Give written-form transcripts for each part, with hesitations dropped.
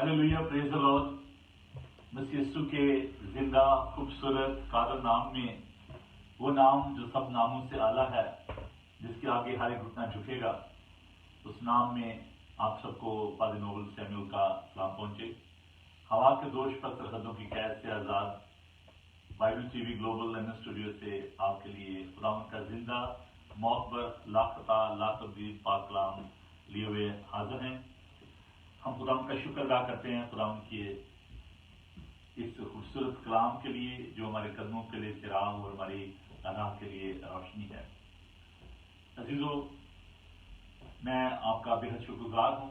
Hallelujah, praise the lord. मसीह यीशु के जिंदा खूबसूरत कादर नाम में, वो नाम जो सब नामों से आला है, जिसके आगे हर एक घुटना झुकेगा, उस नाम में आप सबको पादरी नोबल सैमुअल का सलाम पहुंचे। हवा के दोष पर सरहदों की कैद से आजाद Bible TV global London studio से आपके लिए खुदावंद का जिंदा मौत पर लाखता लाख तब्दील पाक कलाम लिए हुए हाजिर हैं। हम खुदावंद का शुक्र अदा करते हैं खुदावंद के इस खूबसूरत कलाम के लिए, जो हमारे कदमों के लिए चिराग और हमारी राह के लिए रोशनी है। अजीजों, मैं आपका बेहद शुक्रगुजार हूँ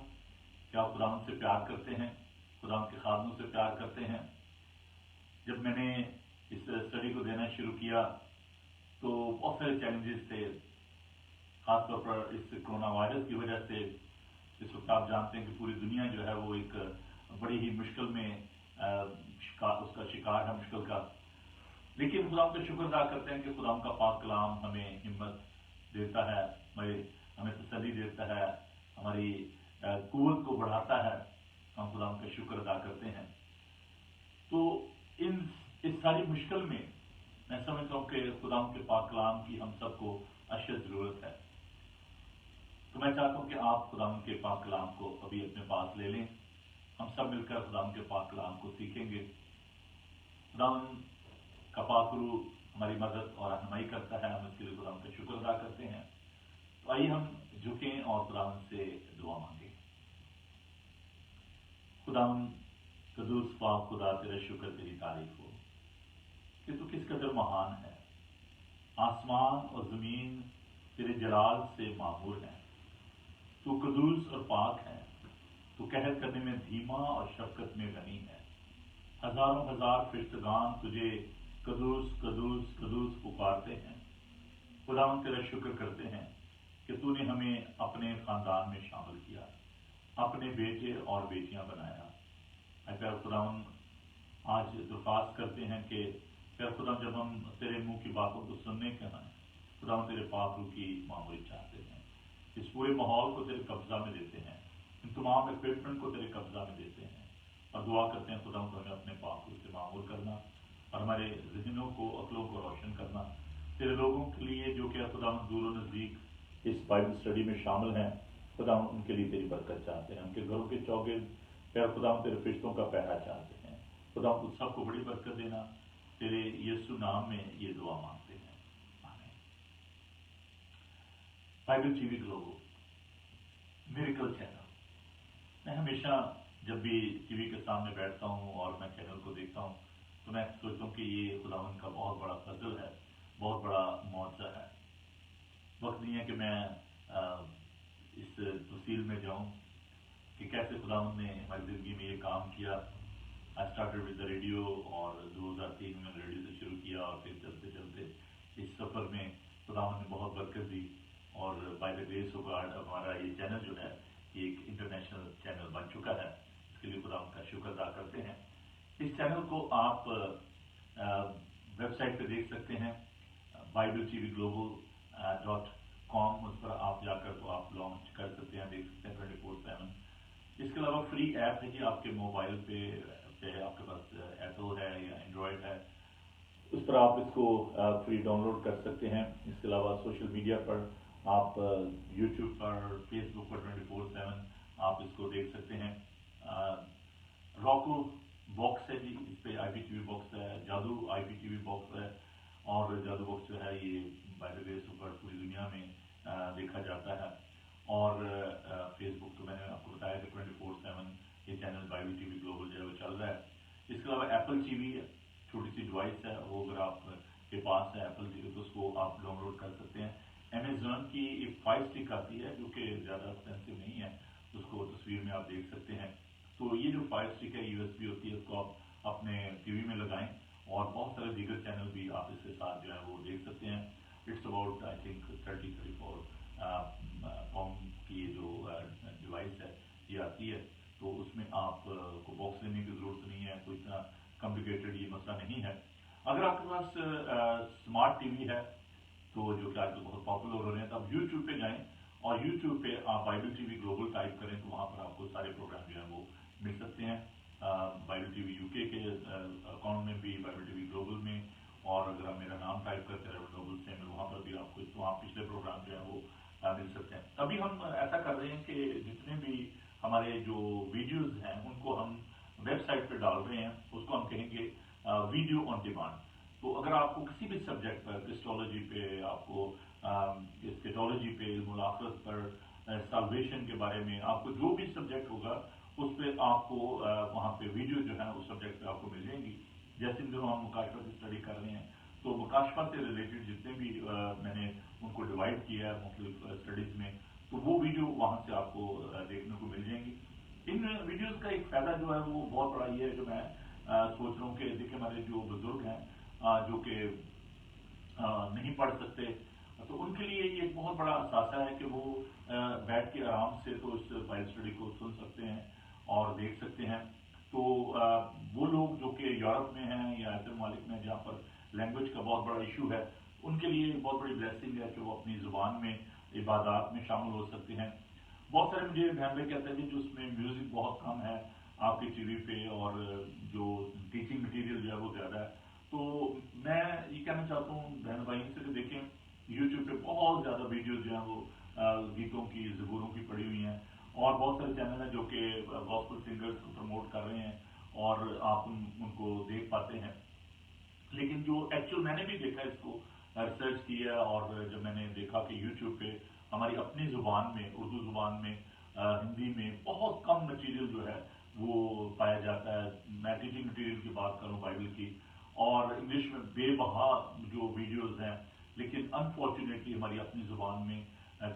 कि आप खुदावंद से प्यार करते हैं, खुदावंद के खादमों से प्यार करते हैं। जब मैंने इस स्टडी को देना शुरू किया तो बहुत सारे चैलेंजेस थे, खासतौर पर इस कोरोना वायरस की वजह से। इस वक्त आप जानते हैं कि पूरी दुनिया जो है वो एक बड़ी ही मुश्किल में उसका शिकार है, मुश्किल का। लेकिन खुदा का शुक्र अदा करते हैं कि खुदा का पाक कलाम हमें हिम्मत देता है, हमें तसल्ली देता है, हमारी कुव्वत को बढ़ाता है। हम खुदा का शुक्र अदा करते हैं। तो इस सारी मुश्किल में मैं समझता हूँ कि खुदा के पाक कलाम की हम सबको अशद जरूरत है। तो मैं चाहता हूँ कि आप खुदा के पाक कलाम को अभी अपने पास ले लें। हम सब मिलकर खुदा के पाक कलाम को सीखेंगे। खुदा का पाक रूह हमारी मदद और रहनुमाई करता है, हम इसके लिए खुदा का शुक्र अदा करते हैं। तो आइए हम झुकें और खुदा से दुआ मांगे। खुदा कदूस पाक खुदा, तेरा शुक्र, तेरी तारीफ हो कि तू किस कदर महान है। आसमान और जमीन तेरे जलाल से मामूर है। तू कदूस और पाक है। तू कहर करने में धीमा और शफकत में गनी है। हजारों हजार फरिश्तगान तुझे कदूस कदूस कदूस पुकारते हैं। खुदावंद तेरा शुक्र करते हैं कि तूने हमें अपने खानदान में शामिल किया, अपने बेटे और बेटियां बनाया। अगर खुदावंद आज दरख्वास्त करते हैं कि फिर खुदा, जब हम तेरे मुंह की बातों को सुनने के हैं, खुदा तेरे पाक रूह की मामूली चाहते हैं। इस पूरे माहौल को तेरे कब्जा में देते हैं, इन तमाम इक्विपमेंट को तेरे कब्जा में देते हैं और दुआ करते हैं खुदा हमें अपने पाक रूह से मामूल करना और हमारे जहनों को, अक्लों को रोशन करना। तेरे लोगों के लिए जो कि खुदा दूर नज़दीक इस बाइबल स्टडी में शामिल हैं, खुदा उनके लिए तेरी बरकत चाहते हैं। उनके घरों के चौगे फिर खुदा तेरे फरिश्तों का पहरा चाहते हैं। खुदा उन सबको बड़ी बरकत देना। तेरे यीशु नाम में ये दुआ मांगते हैं, आमीन। Bible TV global miracle channel. मैं हमेशा जब भी टीवी के सामने बैठता हूँ और मैं चैनल को देखता हूँ तो मैं सोचता हूँ कि ये खुदावंद का बहुत बड़ा फजल है, बहुत बड़ा मौजज़ा है। वक्त नहीं है कि मैं इस तफसील में जाऊँ कि कैसे खुदावंद ने हमारी ज़िंदगी में ये काम किया। I started with the radio और 2003 में रेडियो से शुरू किया और फिर चलते चलते इस सफ़र में खुदावंद ने बहुत बरकत दी और by the grace of God हमारा ये चैनल जो है ये एक इंटरनेशनल चैनल बन चुका है। इसके लिए खुदावंद का शुक्र अदा करते हैं। इस चैनल को आप वेबसाइट पे देख सकते हैं, BibleTVGlobal.com। उस पर आप जाकर तो आप लॉन्च कर सकते हैं, देख सकते हैं 24/7। इसके अलावा फ्री ऐप है कि आपके मोबाइल पे आपके पास एप्पल है या एंड्रॉयड है, उस पर आप इसको फ्री डाउनलोड कर सकते हैं। इसके अलावा सोशल मीडिया पर आप यूट्यूब पर, फेसबुक पर 24/7 आप इसको देख सकते हैं। रॉको बॉक्स है जी, इस पर IPTV बॉक्स है, जादू IPTV बॉक्स है और जादू बॉक्स जो है ये by the grace of God पूरी दुनिया में देखा जाता है। और फेसबुक तो मैंने आपको बताया कि 24/7 ये चैनल बाइबल टीवी ग्लोबल जो है वो चल रहा है। इसके अलावा एप्पल टीवी छोटी सी डिवाइस है, वो अगर आपके पास है एप्पल टीवी तो उसको आप डाउनलोड कर सकते हैं। अमेजॉन की एक 5 स्टिक आती है जो कि ज़्यादा एक्सपेंसिव नहीं है, उसको तस्वीर में आप देख सकते हैं। तो ये जो 5 स्टिक है USB होती है, उसको आप अपने टीवी में लगाएं और बहुत सारे दीगर चैनल भी आप इसके साथ जो है वो देख सकते हैं। It's about I think 34 pound की जो डिवाइस है ये आती है। तो उसमें आप को बॉक्स लेने की ज़रूरत नहीं है, कोई इतना कॉम्प्लिकेटेड ये मसला नहीं है। अगर आपके पास स्मार्ट टीवी है तो जो कि आजकल बहुत पॉपुलर हो रहे हैं, तो आप यूट्यूब पे जाएं और यूट्यूब पे आप बाइबल टीवी ग्लोबल टाइप करें तो वहाँ पर आपको सारे प्रोग्राम जो है वो मिल सकते हैं बाइबल टीवी यूके के अकाउंट में भी, बाइबल टीवी ग्लोबल में, और अगर आप मेरा नाम टाइप करते हैं ग्लोबल से में, वहाँ पर भी आपको वहाँ पिछले प्रोग्राम जो है वो मिल सकते हैं। अभी हम ऐसा कर रहे हैं कि जितने भी हमारे जो वीडियोस हैं उनको हम वेबसाइट पे डाल रहे हैं, उसको हम कहेंगे वीडियो ऑन डिमांड। तो अगर आपको किसी भी सब्जेक्ट पर, क्रिस्टोलॉजी पे, आपको स्केटोलॉजी पे, मुलाकात पर, साल्वेशन के बारे में, आपको जो भी सब्जेक्ट होगा उस पर आपको वहाँ पे वीडियो जो है उस सब्जेक्ट पे आपको मिल जाएंगी। जैसे इन दिनों हम मुकाशफा की स्टडी कर रहे हैं, तो मुकाशफा से रिलेटेड जितने भी मैंने उनको डिवाइड किया है मुख्तलिफ स्टडीज में, तो वो वीडियो वहाँ से आपको देखने को मिल जाएंगी। इन वीडियोस का एक फायदा जो है वो बहुत बड़ा ये है, जो मैं सोच रहा हूँ कि देखिए हमारे जो बुजुर्ग हैं जो कि नहीं पढ़ सकते, तो उनके लिए ये एक बहुत बड़ा असासा है कि वो बैठ के आराम से तो इस बाइबल स्टडी को सुन सकते हैं और देख सकते हैं। तो वो लोग जो कि यूरोप में हैं या ऐसे ममालिक में जहाँ पर लैंग्वेज का बहुत बड़ा इशू है, उनके लिए बहुत बड़ी ब्लेसिंग है कि वो अपनी जुबान में इबादत में शामिल हो सकते हैं। बहुत सारे मुझे बहन भाई कहते हैं कि उसमें म्यूजिक बहुत कम है आपके टीवी पे, और जो टीचिंग मटेरियल जो है वो ज्यादा है। तो मैं ये कहना चाहता हूँ बहन भाइयों से कि देखें यूट्यूब पे बहुत ज्यादा वीडियो जो है वो गीतों की, ज़बूरों की पड़ी हुई हैं, और बहुत सारे चैनल हैं जो कि गॉस्पेल सिंगर्स को प्रमोट कर रहे हैं और आप उनको देख पाते हैं। लेकिन जो एक्चुअल मैंने भी देखा इसको रिसर्च किया, और जब मैंने देखा कि यूट्यूब पे हमारी अपनी जुबान में, उर्दू जुबान में, हिंदी में बहुत कम मटेरियल जो है वो पाया जाता है। मैं टीचिंग मटेरियल की बात करूं बाइबल की, और इंग्लिश में बेबहा जो वीडियोस हैं, लेकिन अनफॉर्चुनेटली हमारी अपनी जुबान में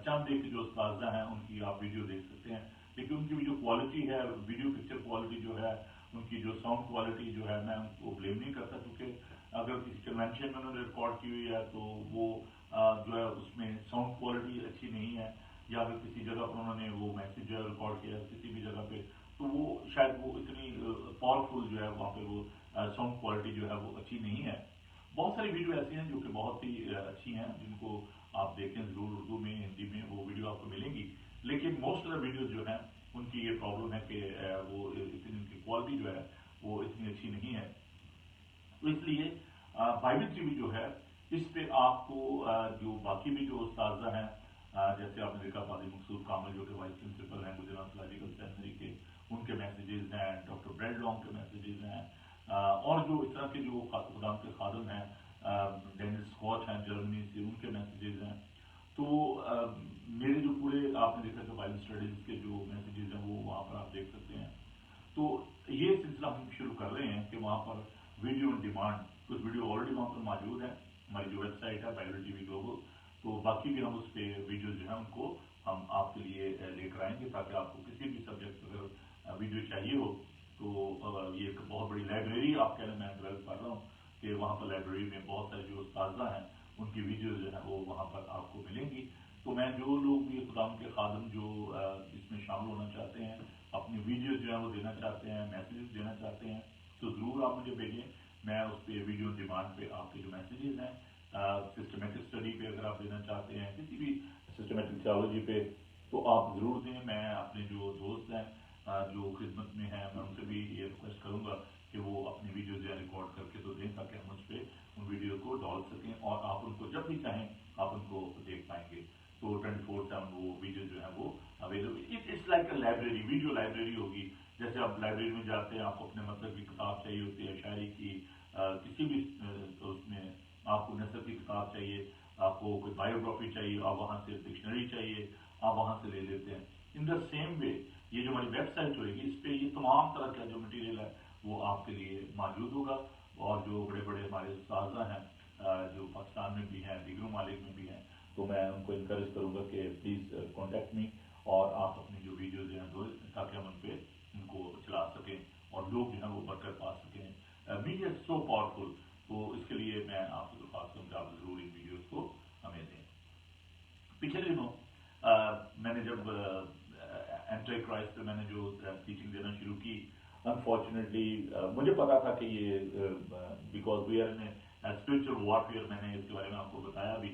चंद एक जो उस्ताज़ा हैं उनकी आप वीडियो देख सकते हैं, लेकिन उनकी जो क्वालिटी है, वीडियो पिक्चर क्वालिटी जो है, उनकी जो साउंड क्वालिटी जो है, मैं उनको ब्लेम नहीं करता, क्योंकि अगर किसी कन्वेंशन में उन्होंने रिकॉर्ड की हुई है तो वो जो है उसमें साउंड क्वालिटी अच्छी नहीं है, या अगर किसी जगह पर उन्होंने वो मैसेज जो है रिकॉर्ड किया है किसी भी जगह पे, तो वो शायद वो इतनी पावरफुल जो है वहाँ पे वो साउंड क्वालिटी जो है वो अच्छी नहीं है। बहुत सारी वीडियो ऐसी हैं जो कि बहुत ही अच्छी हैं, जिनको आप देखें जरूर, उर्दू में, हिंदी में वो वीडियो आपको मिलेंगी। लेकिन मोस्ट ऑफ द वीडियो जो है उनकी ये प्रॉब्लम है कि वो इतनी उनकी क्वालिटी जो है वो इतनी अच्छी नहीं है। तो इसलिए बाइबल टीवी जो है इस पे आपको जो बाकी भी जो उस्ताज़ा हैं, जैसे आपने देखा पादी मकसूद कामिल जो कि वाइस प्रिंसिपल हैं गुजरात लॉजिकल सेमिनरी के, उनके मैसेजेस हैं, डॉक्टर ब्रेड लॉन्ग के मैसेजेस हैं, और जो इस तरह के जो खुदाम के खादम हैं, डेनिस स्कॉट हैं जर्मनी से, उनके मैसेजेस हैं। तो मेरे जो पूरे आपने देखा कि बाइबल स्टडीज के जो मैसेजेस हैं वो वहाँ पर आप देख सकते हैं। तो ये सिलसिला हम शुरू कर रहे हैं कि वहाँ पर वीडियो ऑन डिमांड, कुछ वीडियो ऑलरेडी वहाँ पर मौजूद है, हमारी जो वेबसाइट है बाइबल टीवी ग्लोबल, तो बाकी भी हम उस पर वीडियो जो है उनको हम आपके लिए लेकर आएंगे, ताकि आपको किसी भी सब्जेक्ट पर अगर वीडियो चाहिए हो तो ये एक बहुत बड़ी लाइब्रेरी आप कहने मैं डेवलप कर रहा हूँ कि वहाँ पर लाइब्रेरी में बहुत सारे जो उस्ताज़ा हैं उनकी वीडियो जो है वो वहाँ पर आपको मिलेंगी। तो मैं जो लोग भी खुदाम के खादम जो इसमें शामिल होना चाहते हैं, अपनी वीडियो जो है वो देना चाहते हैं, मैसेजेस देना चाहते हैं, तो ज़रूर आप मुझे भेजें। मैं उस पर वीडियो डिमांड पे आपके जो मैसेजेस हैं, सिस्टमेटिक स्टडी पे अगर आप देना चाहते हैं, किसी भी सिस्टमेटिक थियोलॉजी पे, तो आप ज़रूर दें। मैं अपने जो दोस्त हैं जो खिदमत में हैं, मैं उनसे भी ये रिक्वेस्ट करूँगा कि वो अपनी वीडियो जो है रिकॉर्ड करके तो दें, ताकि हम उस पर उन वीडियो को डाल सकें और आप उनको जब भी चाहें आप उनको देख पाएंगे। तो 24/7 वो वीडियो जो है वो available, it's like a library, video library होगी। जैसे आप लाइब्रेरी में जाते हैं, आपको अपने मतलब की किताब चाहिए होती है, शायरी की, किसी भी उसमें आपको नसर की किताब चाहिए, आपको कोई बायोग्राफी चाहिए, आप वहाँ से डिक्शनरी चाहिए, आप वहाँ से ले लेते हैं। इन द सेम वे ये जो हमारी वेबसाइट होगी, इस पे ये तमाम तरह का जो मटेरियल है वो आपके लिए मौजूद होगा। और जो बड़े बड़े हमारे उस्ताज़ा हैं जो पाकिस्तान में भी हैं, दीगर ममालिक में भी हैं, तो मैं उनको इनकरेज करूँगा कि प्लीज़ कॉन्टेक्ट मी, और आप अपनी जो वीडियोज़ हैं दो, ताकि हम उन पर उनको चला सकें और लोग जो हैं वो बरकत पा सकें। मीडिया इज सो पावरफुल, तो इसके लिए मैं आपको दरख्वास्त करूँगा आप ज़रूर इन वीडियोज़ को हमें दें। पिछले दिनों मैंने जब एंटी क्राइस्ट पे मैंने जो टीचिंग देना शुरू की, अनफॉर्चुनेटली मुझे पता था कि ये because we are in spiritual warfare, मैंने इसके बारे में आपको बताया भी।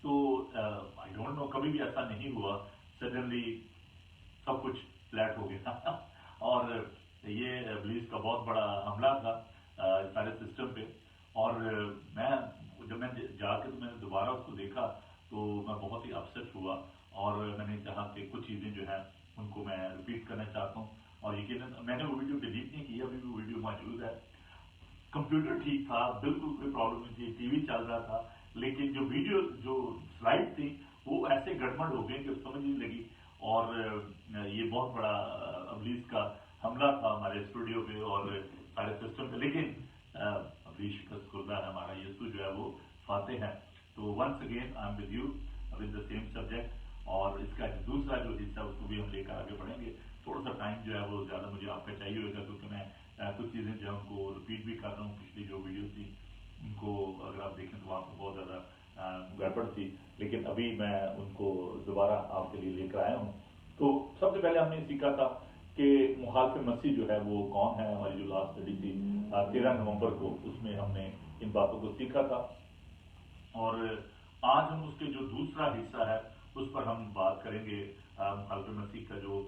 तो आई डोंट नो, कभी भी ऐसा नहीं हुआ सडनली सब कुछ फ्लैट हो गया اور یہ ابلیس کا بہت بڑا حملہ تھا سارے سسٹم پہ. اور جب میں جا کے میں نے دوبارہ اس کو دیکھا تو میں بہت ہی اپسیٹ ہوا اور میں نے چاہا کہ کچھ چیزیں جو ہیں ان کو میں ریپیٹ کرنا چاہتا ہوں. اور یقیناً میں نے وہ ویڈیو ڈیلیٹ نہیں کی، ابھی بھی ویڈیو موجود ہے. کمپیوٹر ٹھیک تھا، بالکل کوئی پرابلم نہیں تھی، ٹی وی چل رہا تھا، لیکن جو ویڈیو جو سلائڈ تھی وہ ایسے گڑبڑ ہو گئے کہ سمجھ نہیں لگی. اور یہ بہت بڑا ابلیس کا حملہ تھا ہمارے اسٹوڈیو پہ اور سارے سسٹم پہ. لیکن ابلیس شکست خوردہ ہے، ہمارا یسوع جو ہے وہ فاتح ہے. تو once again I am with you with the same subject. اور اس کا دوسرا جو حصہ اس کو بھی ہم لے کر آگے بڑھیں گے. تھوڑا سا ٹائم جو ہے وہ زیادہ مجھے آپ کا چاہیے ہوگا، کیونکہ میں کچھ چیزیں جو ہے ان کو ریپیٹ بھی کر رہا ہوں. پچھلی جو ویڈیو تھی ان کو اگر آپ دیکھیں تو آپ کو بہت زیادہ گڑبڑ تھی، لیکن ابھی میں ان کو دوبارہ آپ کے لیے لے کر آیا ہوں. تو سب سے پہلے ہم نے سیکھا تھا کہ مخالف مسیح جو ہے وہ کون ہے. ہماری جو لاسٹ اسٹڈی تھی 13 نومبر کو، اس میں ہم نے ان باتوں کو سیکھا تھا. اور آج ہم اس کے جو دوسرا حصہ ہے اس پر ہم بات کریں گے. مخالف مسیح کا جو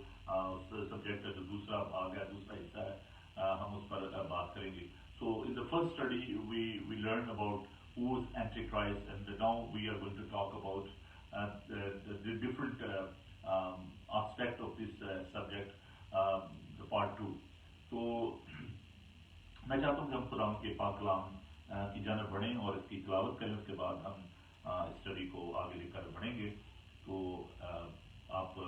سبجیکٹ کا جو دوسرا بھاگ ہے، دوسرا حصہ ہے، ہم اس پر بات کریں گے. So in the first study we learned about who is Antichrist, and now we are going to talk about the different aspect of this subject, the part 2. تو میں چاہتا ہوں کہ ہم خدا کے پاک کلام کی جانب بڑھیں اور اس کی تلاوت کریں. اس کے بعد ہم اسٹڈی کو آگے لے کر بڑھیں گے. تو آپ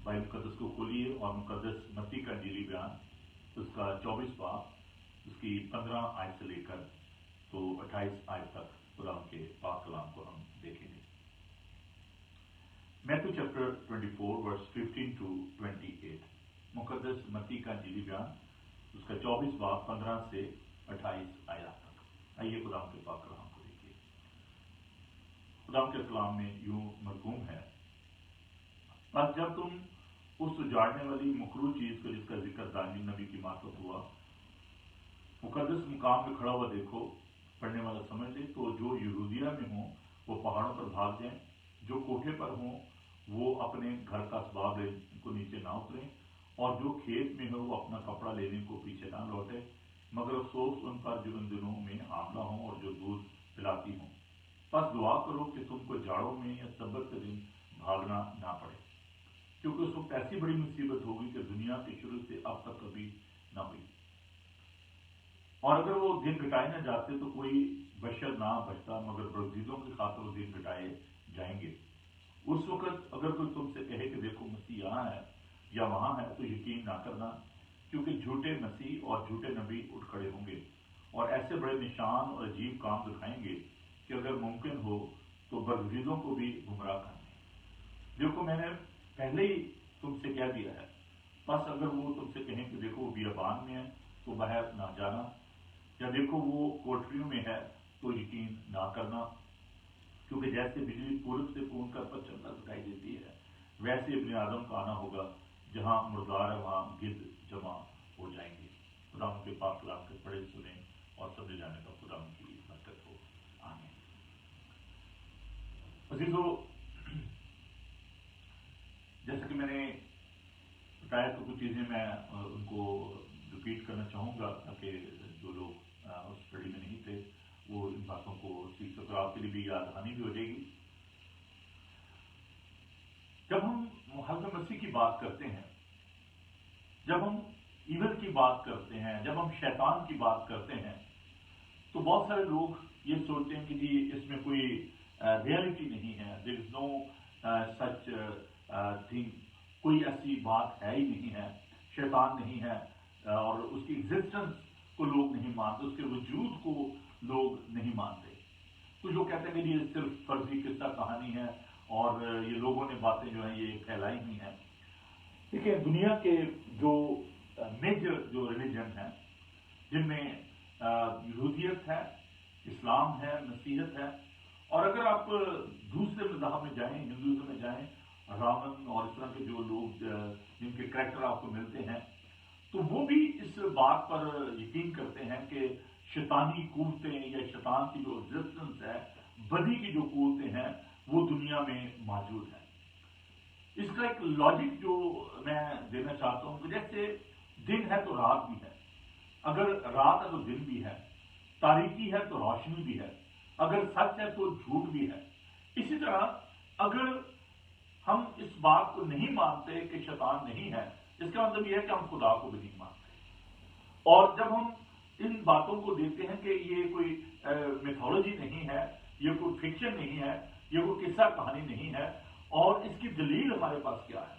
بائبل مقدس کو کھولیے اور مقدس متی کا انجیلی بیان اس کا 24 باب اس کی 15 آیت سے لے کر تو 28 آیت تک خدا کے پاک کلام کو ہم دیکھیں گے. Matthew chapter 24 verse 15 to 28. مقدس متی کا انجیلی بیان اس کا 24 باب 15 سے 28 آیات تک. آئیے خدا کے پاک کلام کو دیکھیے. خدا کے کلام میں یوں مرقوم ہے: بس جب تم اس اجاڑنے والی مکروہ چیز کو جس کا ذکر دانیل نبی کی مارفت ہوا مقدس مقام پہ کھڑا ہوا دیکھو، پڑھنے والا سمجھ لے، تو جو یہودیہ میں ہوں وہ پہاڑوں پر بھاگ جائیں، جو کوٹھے پر ہوں وہ اپنے گھر کا اسباب لے کو نیچے نہ اتریں، اور جو کھیت میں ہو وہ اپنا کپڑا لینے کو پیچھے نہ لوٹے، مگر افسوس ان پر جو ان دنوں میں حاملہ ہوں اور جو دودھ پلاتی ہوں. بس دعا کرو کہ تم کو جاڑوں میں یا سبت کے دن بھاگنا نہ پڑے، کیونکہ اس وقت ایسی بڑی مصیبت ہوگی کہ دنیا کے شروع سے اب تک کبھی نہ ہوئی. اور اگر وہ دن گھٹائے نہ جاتے تو کوئی بشر نہ بچتا، مگر برگزیدوں کی خاطر وہ دن گھٹائے جائیں گے. اس وقت اگر کوئی تم سے کہے کہ دیکھو مسیح یہاں ہے یا وہاں ہے تو یقین نہ کرنا، کیونکہ جھوٹے مسیح اور جھوٹے نبی اٹھ کھڑے ہوں گے اور ایسے بڑے نشان اور عجیب کام دکھائیں گے کہ اگر ممکن ہو تو برگزیدوں کو بھی گمراہ کریں گے. دیکھو میں نے پہلے ہی تم سے کہہ دیا ہے. بس اگر وہ تم سے کہیں کہ دیکھو وہ بیابان میں ہے تو باہر نہ جانا، یا دیکھو وہ کوٹریوں میں ہے تو یقین نہ کرنا، کیونکہ جیسے بجلی پورب سے پون کر پچھم تک دکھائی دیتی ہے ویسے ابن آدم کا آنا ہوگا. جہاں مردار ہے وہاں گرد جمع ہو جائیں گے. خدا ان کے پاک کلام کے پڑھے سنیں اور سمجھ جانے کا خدا ان کی برکت ہو. آمین. عزیزو، جیسا کہ میں نے بتایا تو کچھ چیزیں میں ان کو ریپیٹ کرنا چاہوں گا تاکہ جو لوگ اس اسٹڈی میں نہیں تھے وہ ان باتوں کو سیکھ سکتے، آپ کے لیے بھی یاد دہانی بھی ہو جائے گی. جب ہم مخالف مسیح کی بات کرتے ہیں، جب ہم ایول کی بات کرتے ہیں، جب ہم شیطان کی بات کرتے ہیں تو بہت سارے لوگ یہ سوچتے ہیں کہ جی اس میں کوئی ریئلٹی نہیں ہے. There is know such thing, کوئی ایسی بات ہے ہی نہیں ہے، شیطان نہیں ہے اور اس کی ایگزسٹنس کو لوگ نہیں مانتے، اس کے وجود کو لوگ نہیں مانتے. تو جو کہتے ہیں کہ یہ صرف فرضی قصہ کہانی ہے اور یہ لوگوں نے باتیں جو ہیں یہ پھیلائی ہوئی ہیں. دیکھیں دنیا کے جو میجر جو ریلیجن ہیں جن میں یہودیت ہے، اسلام ہے، مسیحیت ہے، اور اگر آپ دوسرے مذہب میں جائیں، ہندوازم میں جائیں، رامن اور اس طرح کے جو لوگ جن کے کریکٹر آپ کو ملتے ہیں تو وہ بھی اس بات پر یقین کرتے ہیں کہ شیطانی قوتیں یا شیطان کی جو ایگزسٹنس ہے، بدی کی جو قوتیں ہیں وہ دنیا میں موجود ہیں. اس کا ایک لاجک جو میں دینا چاہتا ہوں کہ جیسے दिन है तो रात भी है, अगर रात है तो दिन भी है, तारीकी है तो रोशनी भी है, अगर सच है तो झूठ भी है। इसी तरह अगर हम इस बात को नहीं मानते कि शैतान नहीं है, इसका मतलब यह है कि हम खुदा को भी नहीं मानते। और जब हम इन बातों को देखते हैं कि ये कोई मिथोलॉजी नहीं है, ये कोई फिक्शन नहीं है, ये कोई किस्सा कहानी नहीं है, और इसकी दलील हमारे पास क्या है,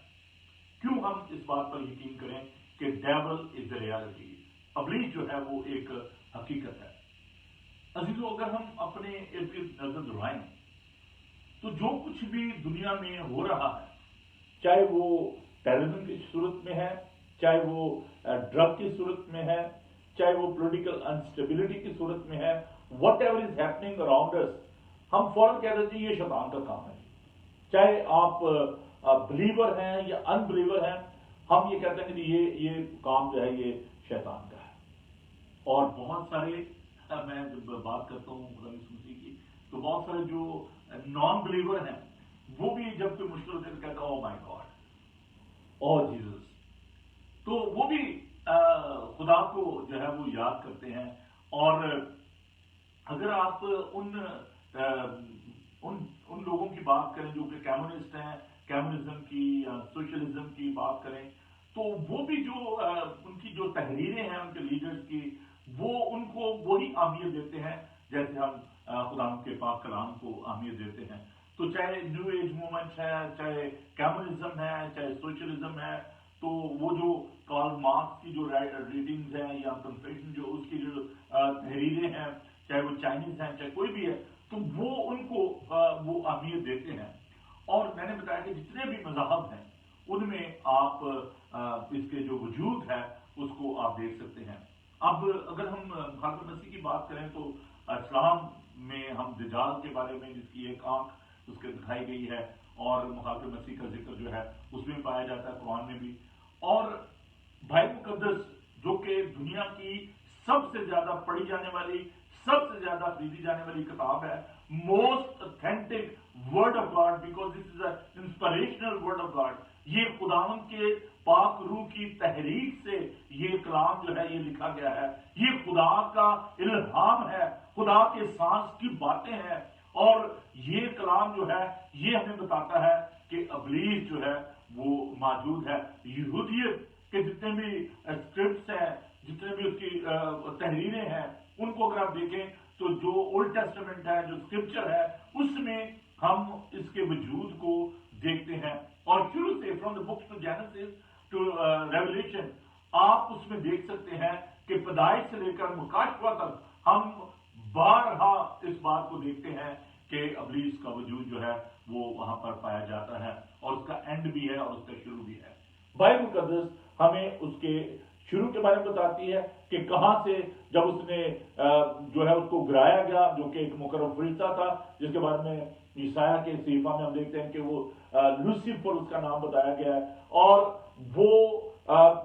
क्यों हम इस बात पर यकीन करें कि डेविल इज द रियलिटी, इब्लीस जो है वो एक हकीकत है। अजीजों, अगर हम अपने इर्द गिर्द नजर दौड़ाएं तो जो कुछ भी दुनिया में हो रहा है, चाहे वो टेररिज्म की सूरत में है, चाहे वो ड्रग की सूरत में है, चाहे वो पॉलिटिकल अनस्टेबिलिटी की सूरत में है, what ever is happening around us, हम फौरन कह देते हैं ये शैतान का काम है। चाहे आप बिलीवर हैं या अनबिलीवर हैं, हम ये कहते हैं कि ये काम जो है ये शैतान का है। और बहुत सारे, मैं जब बात करता हूँ खुदा यीशु मसीह की, तो बहुत सारे जो नॉन बिलीवर हैं वो भी जब कोई मुश्किल होती है तो कहता है oh my God, oh Jesus, तो वो भी खुदा को जो है वो याद करते हैं। और अगर आप उन लोगों की बात करें जो कि कम्युनिस्ट हैं, कम्युनिज्म की, सोशलिज्म की बात करें, तो वो भी जो उनकी जो तहरीरें हैं उनके लीडर्स की, वो उनको वही अहमियत देते हैं जैसे हम खुदा के पाक कलाम को अहमियत देते हैं। तो चाहे न्यू एज मूवमेंट है, चाहे कम्युनिज्म है, चाहे सोशलिज्म है, तो वो जो कार्ल मार्क्स की जो रीडिंग्स हैं या कन्फेशन जो उसकी जो तहरीरें हैं, चाहे वो चाइनीज हैं चाहे कोई भी है, तो वो उनको वो अहमियत देते हैं। और मैंने बताया कि जितने भी मज़हब हैं उनमें आप इसके जो वजूद है उसको आप देख सकते हैं। अब अगर हम मुहम्मद मसीह की बात करें तो इस्लाम में हम दज्जाल के बारे में, जिसकी एक आंख उसके दिखाई गई है, और मुहम्मद मसीह का जिक्र जो है उसमें पाया जाता है, कुरान में भी। और बाइबल मुकद्दस जो कि दुनिया की सबसे ज्यादा पढ़ी जाने वाली, सबसे ज्यादा खरीदी जाने वाली किताब है, most authentic word of God, because this is a inspirational word of God. ये खुदावन के पाक रूह की तहरीक से ये कलाम जो है ये लिखा गया है, ये खुदा का इल्हाम है, खुदा के सांस की बातें हैं। और ये कलाम जो है ये हमें बताता है कि इब्लीस जो है वो मौजूद है। यहूदियत के जितने भी स्क्रिप्ट्स हैं, जितने भी उसकी तहरीरें हैं, उनको अगर आप देखें तो जो ओल्ड टेस्टामेंट है, जो स्क्रिप्चर है, उसमें हम इसके वजूद को देखते हैं। और शुरू से from the books to Genesis to Revelation आप उसमें देख सकते हैं कि पैदाइश से लेकर मुकाशवा तक हम बारहा इस बात को देखते हैं कि इब्लीस का वजूद जो है वो वहां पर पाया जाता है, और उसका एंड भी है और उसका शुरू भी है। बाइबल मुकद्दस हमें उसके शुरू के बारे में बताती है कि कहां से जब उसने जो है उसको गिराया गया, जो कि एक मुकर्रम फरिश्ता था, जिसके बारे में ईसाया के सीफा में हम देखते हैं कि वो लूसीफर उसका नाम बताया गया है। और वो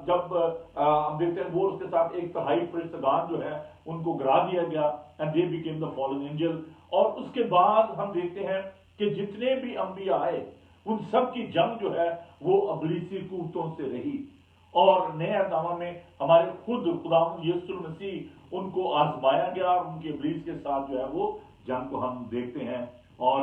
जब हम देखते हैं वो उसके साथ एक तिहाई फरिश्तगान जो है उनको गिरा दिया गया, and they became the fallen angel. और उसके बाद हम देखते हैं कि जितने भी अंबिया आए उन सब की जंग जो है वो इब्लीसी कुव्वतों से रही। और नए अहदनामा में हमारे खुद खुदावंद यीशु मसीह उनको आजमाया गया, उनके इब्लीस के साथ जो है वो जंग को हम देखते हैं। और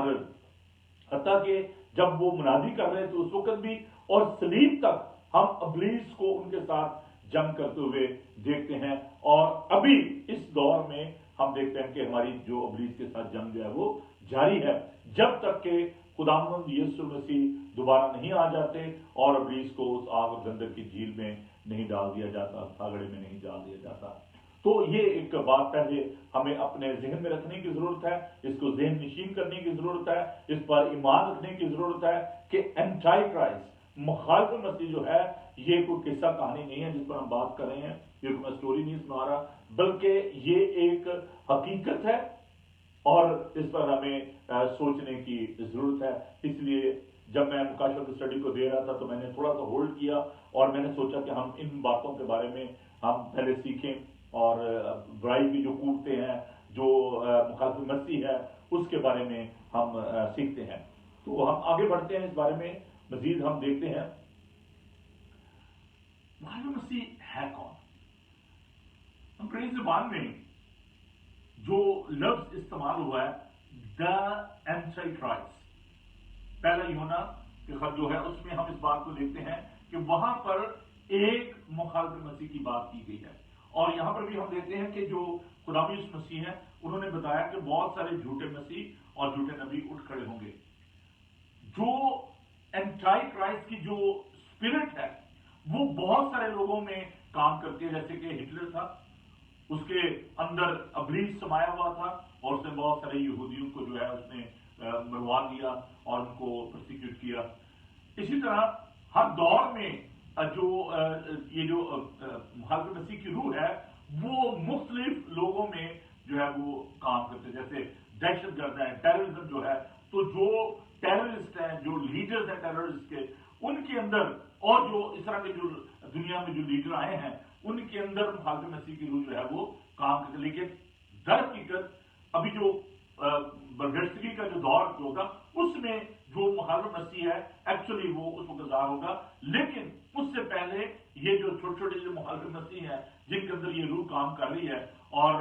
हत्ता कि जब वो मुनादी कर रहे थे उस वक्त भी, और सलीब तक हम इब्लीस को उनके साथ जंग करते हुए देखते हैं। और अभी इस दौर में हम देखते हैं कि हमारी जो इब्लीस के साथ जंग जो है वो जारी है, जब तक कि खुदावंद यीशु मसीह दोबारा नहीं आ जाते और इब्लीस को उस आग और गंधक की झील में नहीं डाल दिया जाता, सागड़े में नहीं डाल दिया जाता। तो ये एक बात पहले हमें अपने जहन में रखने की जरूरत है, इसको जहन नशीन करने की जरूरत है, इस पर ईमान रखने की जरूरत है कि एंटी क्राइस्ट, मुखालिफ मसीह जो है, ये कोई किस्सा कहानी नहीं है जिस पर हम बात कर रहे हैं, ये मैं स्टोरी नहीं सुना रहा, बल्कि ये एक हकीकत है और इस पर हमें सोचने की जरूरत है। इसलिए जब मैं मुकाशवा की स्टडी को दे रहा था तो मैंने थोड़ा सा होल्ड किया और मैंने सोचा कि हम इन बातों के बारे में हम पहले सीखें, और बुराई की जो कूटते हैं, जो मुखालिफ मसीह है, उसके बारे में हम सीखते हैं। तो हम आगे बढ़ते हैं, इस बारे में मजीद हम देखते हैं। मुखालिफ मसीह है कौन? अंग्रेजी जुबान में जो लफ्ज इस्तेमाल हुआ है द एंटी क्राइस्ट, पहला यूहन्ना के खत जो है उसमें हम इस बात को देखते हैं कि वहां पर एक मुखालिफ मसीह की बात की गई है। और यहां पर भी हम देखते हैं कि जो खुदा यीशु मसीह हैं उन्होंने बताया कि बहुत सारे झूठे मसीह और झूठे नबी उठ खड़े होंगे। जो एंटी क्राइस्ट की जो स्पिरिट है वो बहुत सारे लोगों में काम करती है। जैसे कि हिटलर था, उसके अंदर अबलीस समाया हुआ था और उसने बहुत सारे यहूदियों को जो है उसने मरवा दिया और उनको प्रोसिक्यूट किया। इसी तरह हर दौर में जो ये जो मुखालिफ मसीह की रूह है वो मुख्तलिफ लोगों में जो है वो काम करते हैं। जैसे दहशतगर्द है, टेररिज्म जो है, तो जो टेररिस्ट हैं, जो लीडर्स हैं टेररिस्ट के, उनके अंदर और जो इस तरह के जो दुनिया में जो लीडर आए हैं उनके अंदर मुखालिफ मसीह की रूह जो है वो काम करते। लेकिन दर हकीकत अभी जो बरगश्तगी का जो दौर होगा उसमें जो मुखालिफ मसीह है एक्चुअली वो उस वक्त ज़ाहिर होगा। लेकिन उससे पहले ये जो छोटे छोटे जो मुखालिफ मसीह है जिनके अंदर ये रूह काम कर रही है, और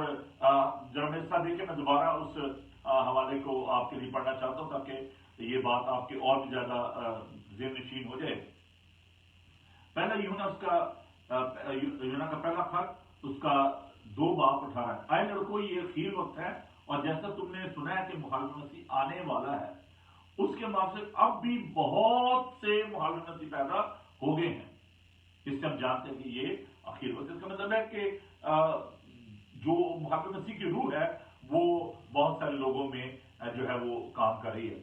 जरा मेरे साथ देखिए, मैं दोबारा उस हवाले को आपके लिए पढ़ना चाहता हूँ ताकि ये बात आपके और भी ज्यादा ज़हन-नशीन हो जाए। पहला यूहन्ना का पहला खत उसका 2:18, आए लड़कों ये अखीर वक्त है और जैसा तुमने सुना है कि मुखालिफ मसीह आने वाला है, उसके माफिक अब भी बहुत से मुखालिफ मसीह पैदा हो गए हैं। इससे हम जानते हैं कि ये अखीर वक्त, इसका मतलब है कि जो मुखालिफ मसीह की रूह है वो बहुत सारे लोगों में जो है वो काम कर रही है।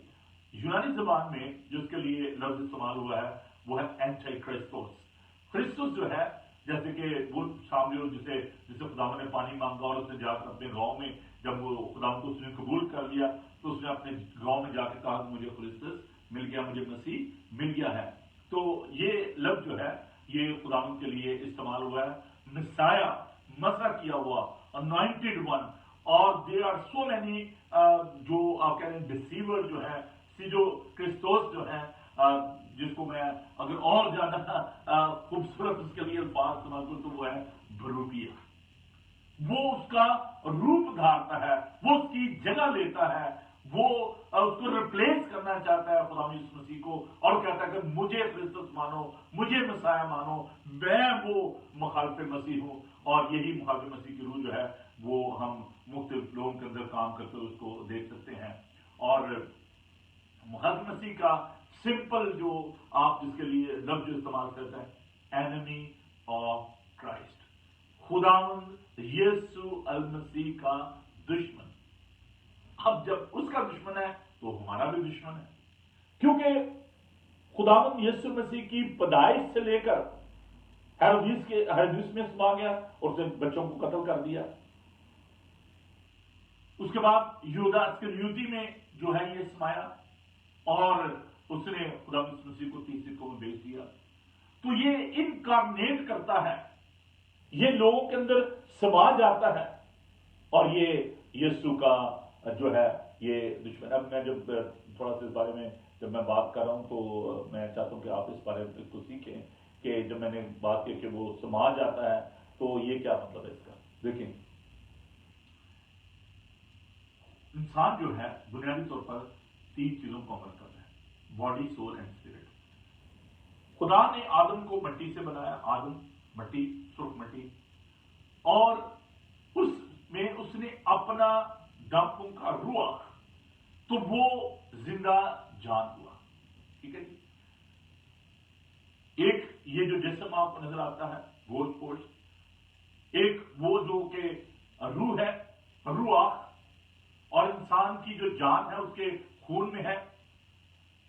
यूनानी जबान में जिसके लिए लफ्ज इस्तेमाल हुआ है वो है एंटी क्रिस्टोस। क्रिस्टोस जो है जैसे कि वो सामने जिसे खुदा ने पानी मांगा और उसने जाकर अपने गांव में जब वो खुदा को उसने कबूल कर लिया तो उसने अपने गांव में जाकर कहा मुझे क्रिस्टोस मिल गया, मुझे मसीह मिल गया है। तो ये लफ्ज जो है ये खुदा के लिए इस्तेमाल हुआ है, मिसाया, मसा किया हुआ, अनॉइंटेड वन। और देयर आर सो मैनी जो आप कह रहे हैं डिसीवर जो है, जो क्रिस्टोस जो है, जिसको मैं अगर और ज्यादा खूबसूरत उसके लिए अल्फाज समझूं तो वो है बरूपिया। वो उसका रूप धारता है, वो उसकी जगह लेता है, वो उसको रिप्लेस करना चाहता है खुदा यीशु मसीह को और कहता है कि मुझे क्रिस्टोस मानो, मुझे मसाया मानो, मैं वो मुखालिफ मसीह हूं। और यही मुखालिफ मसीह की रूह जो है वो हम मुख्तलिफ लोगों के अंदर काम करते हुए उसको देख सकते हैं। और मुखालिफ मसीह का सिंपल जो आप जिसके लिए लफ्ज इस्तेमाल करते हैं, एनिमी ऑफ क्राइस्ट, खुदावंद यीशु अल मसीह का दुश्मन। अब जब उसका दुश्मन है तो हमारा भी दुश्मन है, क्योंकि खुदावंद यीशु मसीह की पैदाइश से लेकर हेरोदेस में समा गया और उसने बच्चों को कत्ल कर दिया। उसके बाद यहूदा इस्करियोती में जो है ये समाया और उसने खुदा यीशु मसीह को 30 सिक्कों में बेच दिया। तो ये इनकारनेट करता है, ये लोगों के अंदर समा जाता है और ये यीशु का जो है ये दुश्मन। अब मैं जब थोड़ा सा इस बारे में जब मैं बात कर रहा हूं तो मैं चाहता हूं कि आप इस बारे में कुछ सीखें कि जब मैंने बात की कि वो समा जाता है तो ये क्या मतलब है इसका। देखिए, इंसान जो है बुनियादी तौर पर 3 चीजों को अमल करता है, बॉडी, सोल एंड स्पिरिट। खुदा ने आदम को मिट्टी से बनाया, आदम मिट्टी, सुर्ख मिट्टी, और उसमें उसने अपना दम फूंका, रूह, तो वो जिंदा जान हुआ। ठीक है जी। एक ये जो जिस्म आपको नजर आता है गोश्त पोश, एक वो जो के रूह है, रूह, और इंसान की जो जान है उसके खून में है।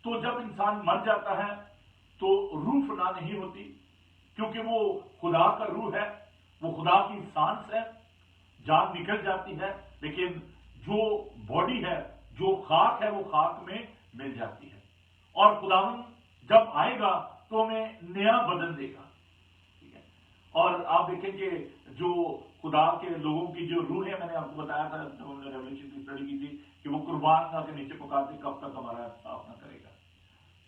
तो जब इंसान मर जाता है तो रूह फना नहीं होती, क्योंकि वो खुदा का रूह है, वो खुदा की सांस है, जान निकल जाती है। लेकिन जो बॉडी है, जो खाक है, वो खाक में मिल जाती है। और खुदावन जब आएगा तो हमें नया बदन देगा। ठीक है। और आप देखेंगे जो खुदा के लोगों की जो रूह है, मैंने आपको बताया था जब हमने रेवलेशन की स्टडी की थी कि वो कुर्बान के नीचे पुकारते कब तक हमारा साफ ना करेगा।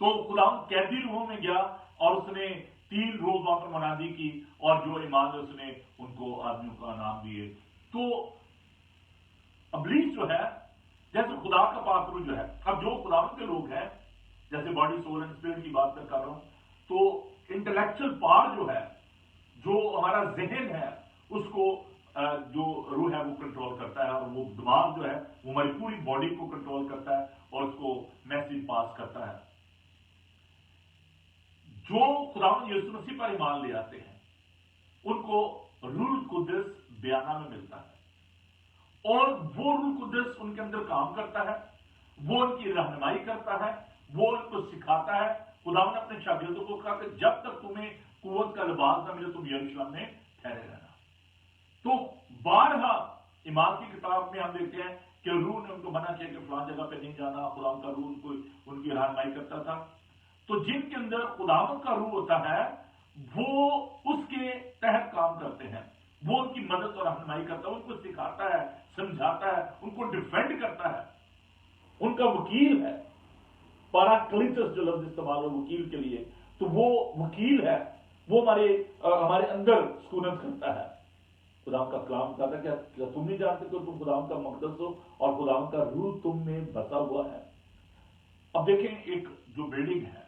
तो खुदा कैदी रूहों में गया और उसने 3 रोज वहां पर मुनादी की और जो इमाम है उसने उनको आदमियों का नाम दिए। तो इब्लीस जो है जैसे खुदा का पाकरू जो है, अब जो खुदा के लोग हैं जैसे बॉडी सोल एंड स्पिरिट की बात कर रहा हूं, तो इंटेलेक्चुअल पार्ट जो है, जो हमारा जहन है, उसको जो रूह है वो कंट्रोल करता है, और वो दिमाग जो है वो हमारी पूरी बॉडी को कंट्रोल करता है और उसको मैसेज पास करता है। जो खुदावंद यीशु मसीह पर ईमान ले आते हैं उनको रूह कुद्दस बयाना में मिलता है, और वो रूह कुद्दस उनके अंदर काम करता है, वो उनकी रहनुमाई करता है, वो उनको सिखाता है। खुदावंद ने अपने शागिर्दों को कहा कि जब तक तुम्हें कुव्वत का लिबास न मिले तुम यरूशलेम में ठहरे रहना। तो 12 ईमान की किताब में हम देखते हैं कि रूह ने उनको मना किया कि फलां जगह पे नहीं जाना, खुदा का रूह उनको उनकी रहनुमाई करता था। तो जिनके अंदर खुदावंद का रूह होता है वो उसके तहत काम करते हैं, वो उनकी मदद और रहनुमाई करता है, उनको सिखाता है, समझाता है, उनको डिफेंड करता है, उनका वकील है। पैराक्लीटस जो लफ्ज इस्तेमाल है वकील के लिए, तो वो वकील है, वो हमारे अंदर सुकूनत करता है। खुदाम का कलाम कहता है क्या तुम नहीं जानते कि तुम खुदाम का मकदस हो और खुदाम का रूह तुम में बसा हुआ है। अब देखें, एक जो बिल्डिंग है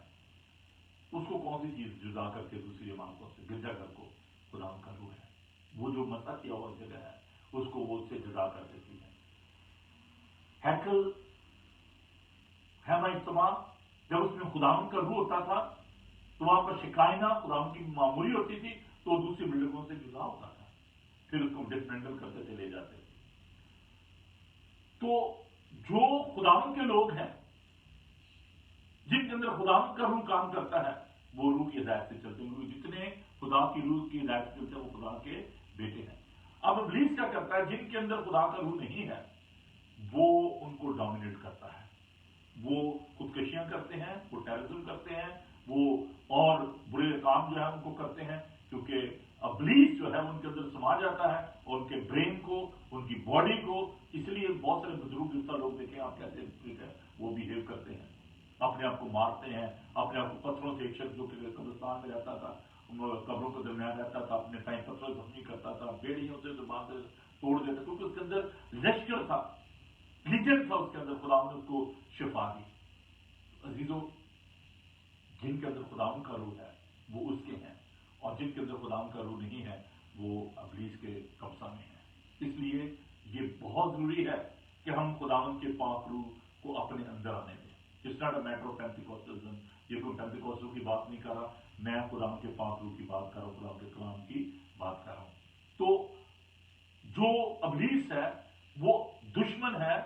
उसको कौन सी चीज जुदा करके दूसरी इमारतों से, गिरजाघर को खुदाम का रूह है, वो जो मसा किया हुआ जगह है उसको वो उससे जुदा कर देती है। हैकल हैमा इज्तिमा, जब उसमें खुदाम का रूह होता था तो वहां पर शिकायना खुदाम की मामूली होती थी, तो दूसरी बिल्डिंगों से जुदा होता था, फिर उसको डिसमेंटल करते चले जाते थे। तो जो खुदाम के लोग हैं जिनके अंदर खुदाम का रूह काम करता है वो रूह की हिदायत से चलते हैं, जितने खुदा की रूह की हिदायत से चलते हैं वो खुदा के बेटे हैं। अब इब्लीस क्या करता है, जिनके अंदर खुदा का रूह नहीं है वो उनको डोमिनेट करता है, वो खुदकशियां करते हैं, वो टेररिज्म करते हैं, वो और बुरे काम जो है उनको करते हैं, क्योंकि इब्लीस जो है उनके अंदर समा जाता है और उनके ब्रेन को, उनकी बॉडी को। इसलिए बहुत सारे बुजुर्ग जितना लोग देखें आप कैसे वो बिहेव करते हैं, अपने आप को मारते हैं, अपने आप को पत्थरों से, एक शख्स जो कि कब्रिस्तान में रहता था, कब्रों के दरमियान रहता था, अपने पैर पत्थरों से जख्मी करता था, बेड़ियों से जुबान से तोड़ देता, क्योंकि उसके अंदर लश्कर था, लीजेंड था उसके अंदर, खुदा ने उसको शिफा दी। अजीजों, जिनके अंदर खुदाम का रूह है वो उसके हैं, और जिनके अंदर खुदाम का रूह नहीं है वो इब्लीस के कब्जा में है। इसलिए ये बहुत जरूरी है कि हम खुदावंद के पाक रूह को अपने अंदर आने दें। It's not a matter of pentecostalism, ये कोई पेंटिकॉस्टल की बात नहीं कर रहा, मैं खुदावंद के पाक रूह की बात कर रहा हूँ, खुदावंद के कलाम की बात कर रहा हूँ। तो जो इब्लीस है वो दुश्मन है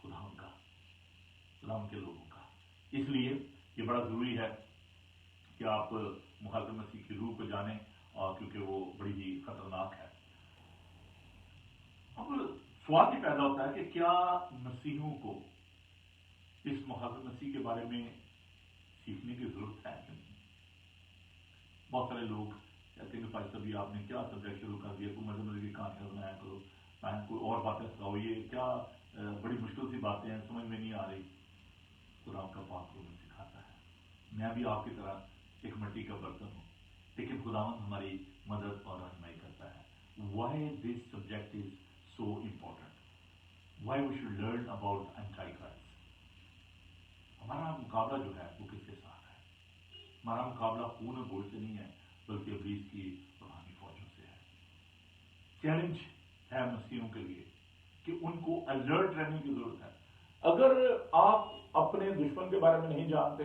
खुदावंद का, खुदावंद के लोगों का। इसलिए ये बड़ा जरूरी है कि आप मुहम्मद मसीह की रूह को जानें, और क्योंकि वो बड़ी ही खतरनाक है। अब सवाल ये पैदा होता है कि क्या मसीहों को इस मुहम्मद मसीह के बारे में सीखने की जरूरत है कि नहीं? बहुत सारे लोग कहते हैं कि भाई साहब आपने क्या सब्जेक्ट शुरू कर दिया, कोई मजहब की कहानियां बनाया करो, कोई और बातें सिखाओ, ये क्या बड़ी मुश्किल सी बातें हैं, समझ में नहीं आ रही। खुदा का पाक रूह सिखाता है। मैं भी आपकी तरह एक मिट्टी का बर्तन हूँ, लेकिन खुदावंद हमारी मदद और रहनुमाई करता है। Why this subject is so important, why we should learn about antichrist. हमारा मुकाबला जो है वो किसके साथ है? हमारा मुकाबला खून और गोश्त से नहीं है, बल्कि इब्लीस की रूहानी फौजों से है। चैलेंज है मसीहों के लिए कि उनको अलर्ट रहने की जरूरत है। अगर आप अपने दुश्मन के बारे में नहीं जानते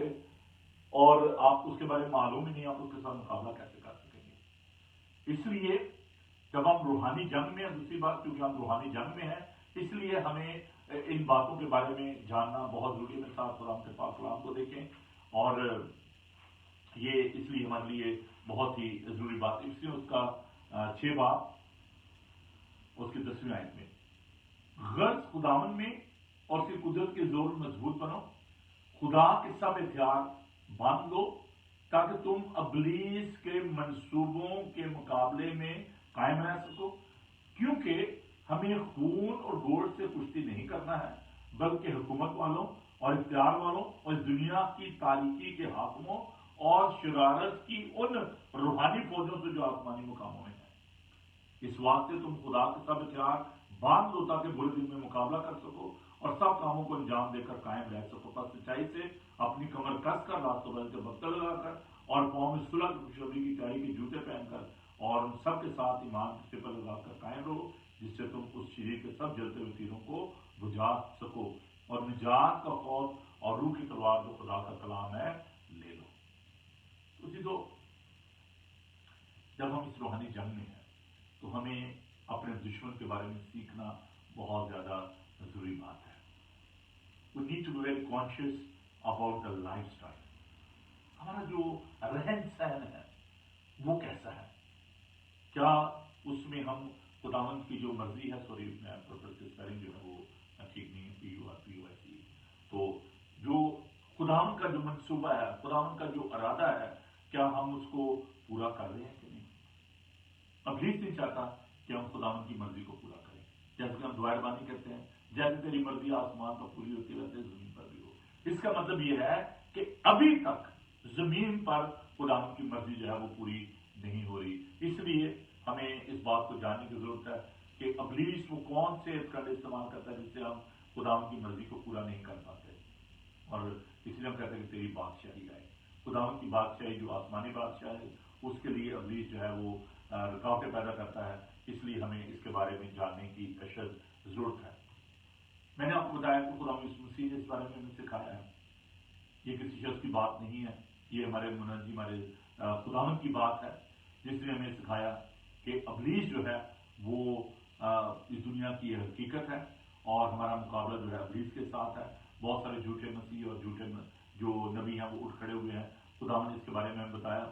और आप उसके बारे में मालूम ही नहीं, आप उसके साथ मुकाबला कैसे कर सकेंगे? इसलिए जब हम रूहानी जंग में हैं, दूसरी बात क्योंकि हम रूहानी जंग में हैं, इसलिए हमें इन बातों के बारे में जानना बहुत जरूरी है। मेरे साथ खुदा के पाक कलाम को देखें, और ये इसलिए हमारे लिए बहुत ही जरूरी बात है। इसलिए उसका 6 बाब उसकी 10वीं आयत में, गर्ज खुदावन में और उसकी कुदरत के जोर में मजबूत बनो, खुदा के सब हथियार बांध लो, ताकि तुम इब्लीस के मंसूबों के मुकाबले में कायम रह सको। क्योंकि हमें खून और गोश्त से कुश्ती नहीं करना है, बल्कि हुकूमत वालों और इख्तियार वालों और इस दुनिया की तारीकी के हाकिमों اور شرارت کی ان روحانی فوجوں سے جو آسمانی مقاموں میں ہے۔ اس واسطے تم خدا کے سب ہتھیار باندھ دو تاکہ برے دن میں مقابلہ کر سکو اور سب کاموں کو انجام دے کر قائم رہ سکو۔ پس سچائی سے اپنی کمر کس کر، راستوں بدل کے بختر لگا کر، اور پاؤں میں صلح کی خوشخبری کی چائی کے جوتے پہن کر، اور ان سب کے ساتھ ایمان کی سپر لگا کر قائم رہو، جس سے تم اس شریر کے سب جلتے ہوئے تیروں کو بجھا سکو، اور نجات کا خوف اور روح کی تلوار جو خدا کا کلام ہے لے لو۔ تو اسی تو جب ہم اس روحانی جنگ میں ہیں تو ہمیں اپنے دشمن کے بارے میں سیکھنا بہت زیادہ ضروری بات ہے۔ We need to be very conscious about the lifestyle۔ ہمارا جو رہن سہن ہے وہ کیسا ہے؟ کیا اس میں ہم خداوند کی جو مرضی ہے، سوری میں اسپیلنگ جو ہے وہ ٹھیک نہیں ہے، تو جو خداوند کا جو منصوبہ ہے، خداوند کا جو ارادہ ہے، کیا ہم اس کو پورا کر رہے ہیں کہ نہیں؟ ابلیس نہیں چاہتا کہ ہم خداوند کی مرضی کو پورا کریں، جیسے کہ ہم دعائیں بانی کرتے ہیں، جیسے تیری مرضی آسمان پر پوری ہوتی رہتی ہے زمین پر بھی ہو۔ اس کا مطلب یہ ہے کہ ابھی تک زمین پر خداوند کی مرضی جو ہے وہ پوری نہیں ہو رہی۔ اس لیے ہمیں اس بات کو جاننے کی ضرورت ہے کہ ابلیس وہ کون سے ہتھکنڈ استعمال کرتا ہے جس سے ہم خداوند کی مرضی کو پورا نہیں کر پاتے، اور اس لیے ہم کہتے ہیں کہ تیری بادشاہی آئے۔ خداوند کی بادشاہی جو آسمانی بادشاہ ہے، اس کے لیے ابلیس جو ہے وہ رکاوٹیں پیدا کرتا ہے، اس لیے ہمیں اس کے بارے میں جاننے کی اشد ضرورت ہے۔ میں نے آپ کو بتایا کہ خداوند یسوع مسیح نے اس بارے میں ہمیں سکھایا ہے، یہ کسی شخص کی بات نہیں ہے، یہ ہمارے منجی ہمارے خداوند کی بات ہے، جس نے ہمیں سکھایا کہ ابلیس جو ہے وہ اس دنیا کی حقیقت ہے، اور ہمارا مقابلہ جو ہے ابلیس کے ساتھ ہے۔ بہت سارے جھوٹے مسیح اور جھوٹے جو نبی ہیں وہ اٹھ کھڑے ہوئے ہیں، خداوند نے اس کے بارے میں ہمیں بتایا۔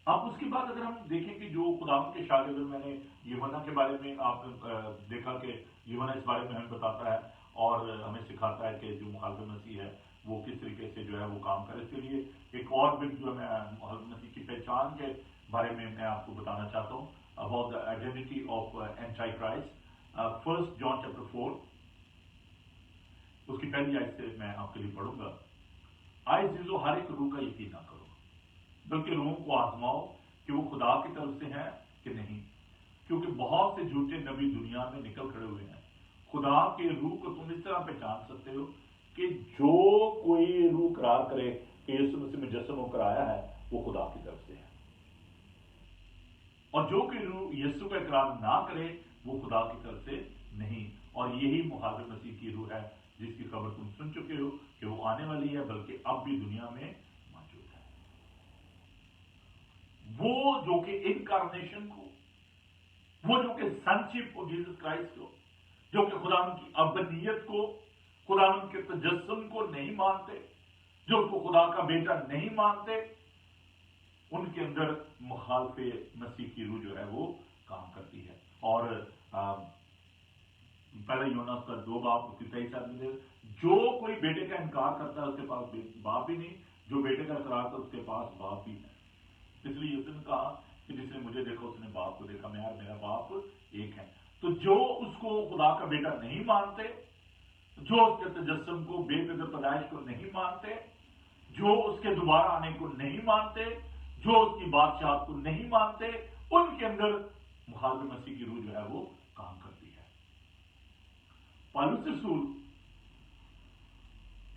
اب اس کے بعد اگر ہم دیکھیں کہ جو خداوند کے شاگرد، میں نے یوحنا کے بارے میں آپ نے دیکھا کہ یوحنا اس بارے میں ہمیں بتاتا ہے اور ہمیں سکھاتا ہے کہ جو مخالف مسیح ہے وہ کس طریقے سے جو ہے وہ کام کرے۔ اس کے لیے ایک اور بھی جو میں مخالف مسیح کی پہچان کے بارے میں آپ کو بتانا چاہتا ہوں، about the identity of antichrist. 1 John chapter 4 اس کی پہلی آیت سے میں آپ کے لیے پڑھوں گا۔ آئے عزیزو، ہر ایک روح کا یقین نہ کرو، بلکہ روحوں کو آزماؤ کہ وہ خدا کی طرف سے ہیں کہ نہیں، کیونکہ بہت سے جھوٹے نبی دنیا میں نکل کھڑے ہوئے ہیں۔ خدا کے روح کو تم اس طرح پہچان سکتے ہو کہ جو کوئی روح قرار کرے کہ یسوع مسیح مجسم ہو کر آیا ہے وہ خدا کی طرف سے ہے، اور جو کوئی روح یسوع کا اقرار نہ کرے وہ خدا کی طرف سے نہیں۔ اور یہی مخالف مسیح کی روح ہے جس کی خبر تم سن چکے ہو کہ وہ آنے والی ہے، بلکہ اب بھی دنیا میں موجود ہے۔ وہ جو کہ انکارنیشن کو، وہ جو کہ سنشپ کو، جیسس کرائسٹ کو، جو کہ خداوند کی ابدیت کو، خداوند کے تجسم کو نہیں مانتے، جو اس کو خدا کا بیٹا نہیں مانتے، ان کے اندر مخالف مسیح کی روح جو ہے وہ کام کرتی ہے۔ اور پہلا یوحنا کا 2 باب اس کی 23 آیت میں، جو کوئی بیٹے کا انکار کرتا ہے اس کے پاس باپ بھی نہیں، جو بیٹے کا اقرار کرتا ہے اس کے پاس باپ بھی ہے۔ اس لیے یسوع نے کہا کہ جس نے مجھے دیکھا اس نے باپ کو دیکھا، میں اور میرا باپ ایک ہے۔ تو جو اس کو خدا کا بیٹا نہیں مانتے، جو اس کے تجسم کو، بے قدر پیدائش کو نہیں مانتے، جو اس کے دوبارہ آنے کو نہیں مانتے، جو اس کی بادشاہت کو نہیں مانتے، ان کے اندر مخالف مسیح کی روح جو ہے وہ کام کرتی ہے۔ پالوس رسول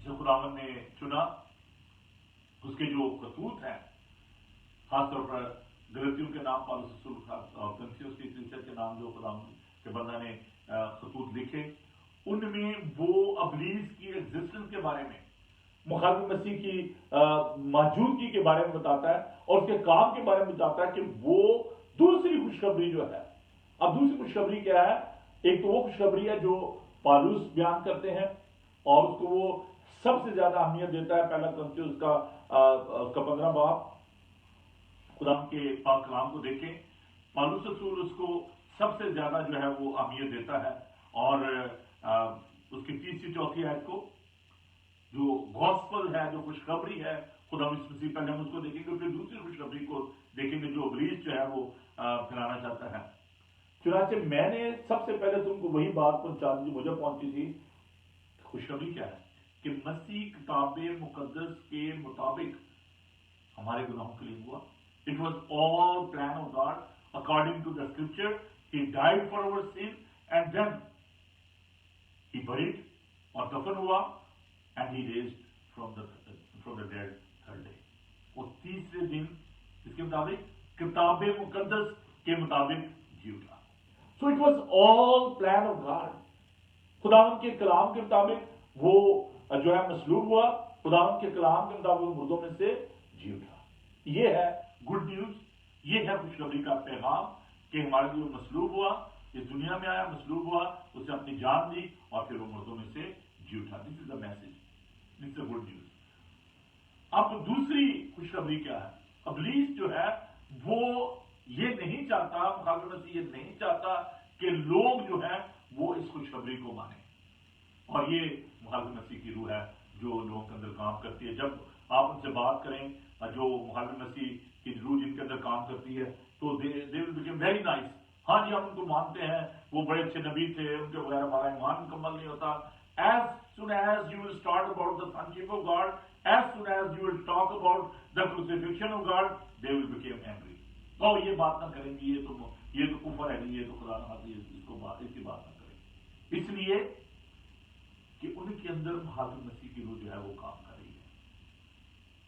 جو خداوند نے چنا، اس کے جو خطوط ہیں، خاص طور پر غلطیوں کے نام پالوس رسول اور کنفیوز کی کلیسیا کے نام جو خداوند کے بندہ نے خطوط لکھے، ان میں وہ ابلیس کی ایگزسٹنس کے بارے میں، مخالف مسیح کی موجودگی کے بارے میں بتاتا ہے، اور اس کے کام کے بارے میں بتاتا ہے کہ وہ دوسری خوشخبری جو ہے۔ اب دوسری خوشخبری کیا ہے؟ ایک تو وہ خوشخبری ہے جو پالوس بیان کرتے ہیں، اور اس کو وہ سب سے زیادہ اہمیت دیتا ہے۔ پہلا کنفیوز کا 15 باب خدا کے پاک کلام کو دیکھیں، پالوس رسول اس کو سب سے زیادہ جو ہے وہ اہمیت دیتا ہے، اور اس کی 3-4 آیت کو جو گوسپل ہے، جو خوشخبری ہے خدا مسیح، پہلے ہم اس کو دیکھیں گے، پھر دوسری خوشخبری کو دیکھیں گے جو ابلیس جو ہے وہ پھیلانا چاہتا ہے۔ چنانچہ میں نے سب سے پہلے تم کو وہی بات پہنچا دی مجھے پہنچی تھی۔ خوشخبری کیا ہے؟ کہ مسیح کتاب مقدس کے مطابق हमारे गुनाहों के लिए हुआ. It was all plan of God according to the scripture. He died for our sin and then he buried और दफन हुआ and he raised from the dead third day. वो तीसरे दिन इसके मुताबिक किताब मुकद्दस के मुताबिक जी उठा. So it was all plan of God. खुदावंद के कलाम के मुताबिक वो जो है मसलूब हुआ, खुदावंद के कलाम के मुताबिक वो मुर्दों में से जी उठा. ये है गुड न्यूज, ये है खुशखबरी का पैगाम कि हमारे लिए मसलूब हुआ, इस दुनिया में आया, मसलूब हुआ, उसे अपनी जान दी और फिर वो मुर्दों में से जी उठा. This is the message, this is the good news. अब दूसरी खुशखबरी क्या है? इब्लीस जो है वो ये नहीं चाहता, मुखालिफ मसीह ये नहीं चाहता कि लोग जो है वो इस खुशखबरी को माने. और ये मुखालिफ मसीह की रूह है जो लोगों के अंदर काम करती है. जब आप उनसे बात करें, जो मुखालिफ मसीह की रूह जिनके अंदर काम करती है, तो they will become very nice. हाँ जी, हम उनको मानते हैं, वो बड़े अच्छे नबी थे, उनके बगैर हमारा ईमान मुकम्मल नहीं होता. As soon as you will start about the sonship of God, as soon as you will talk about the crucifixion of God, they will become angry. तो ये बात ना करेंगे, ये तो कुफर है, ये तो खुदा ना, इसकी बात ना करें. इसलिए कि उनके अंदर मुखालिफ मसीह की रूह जो है वो काम कर रही है.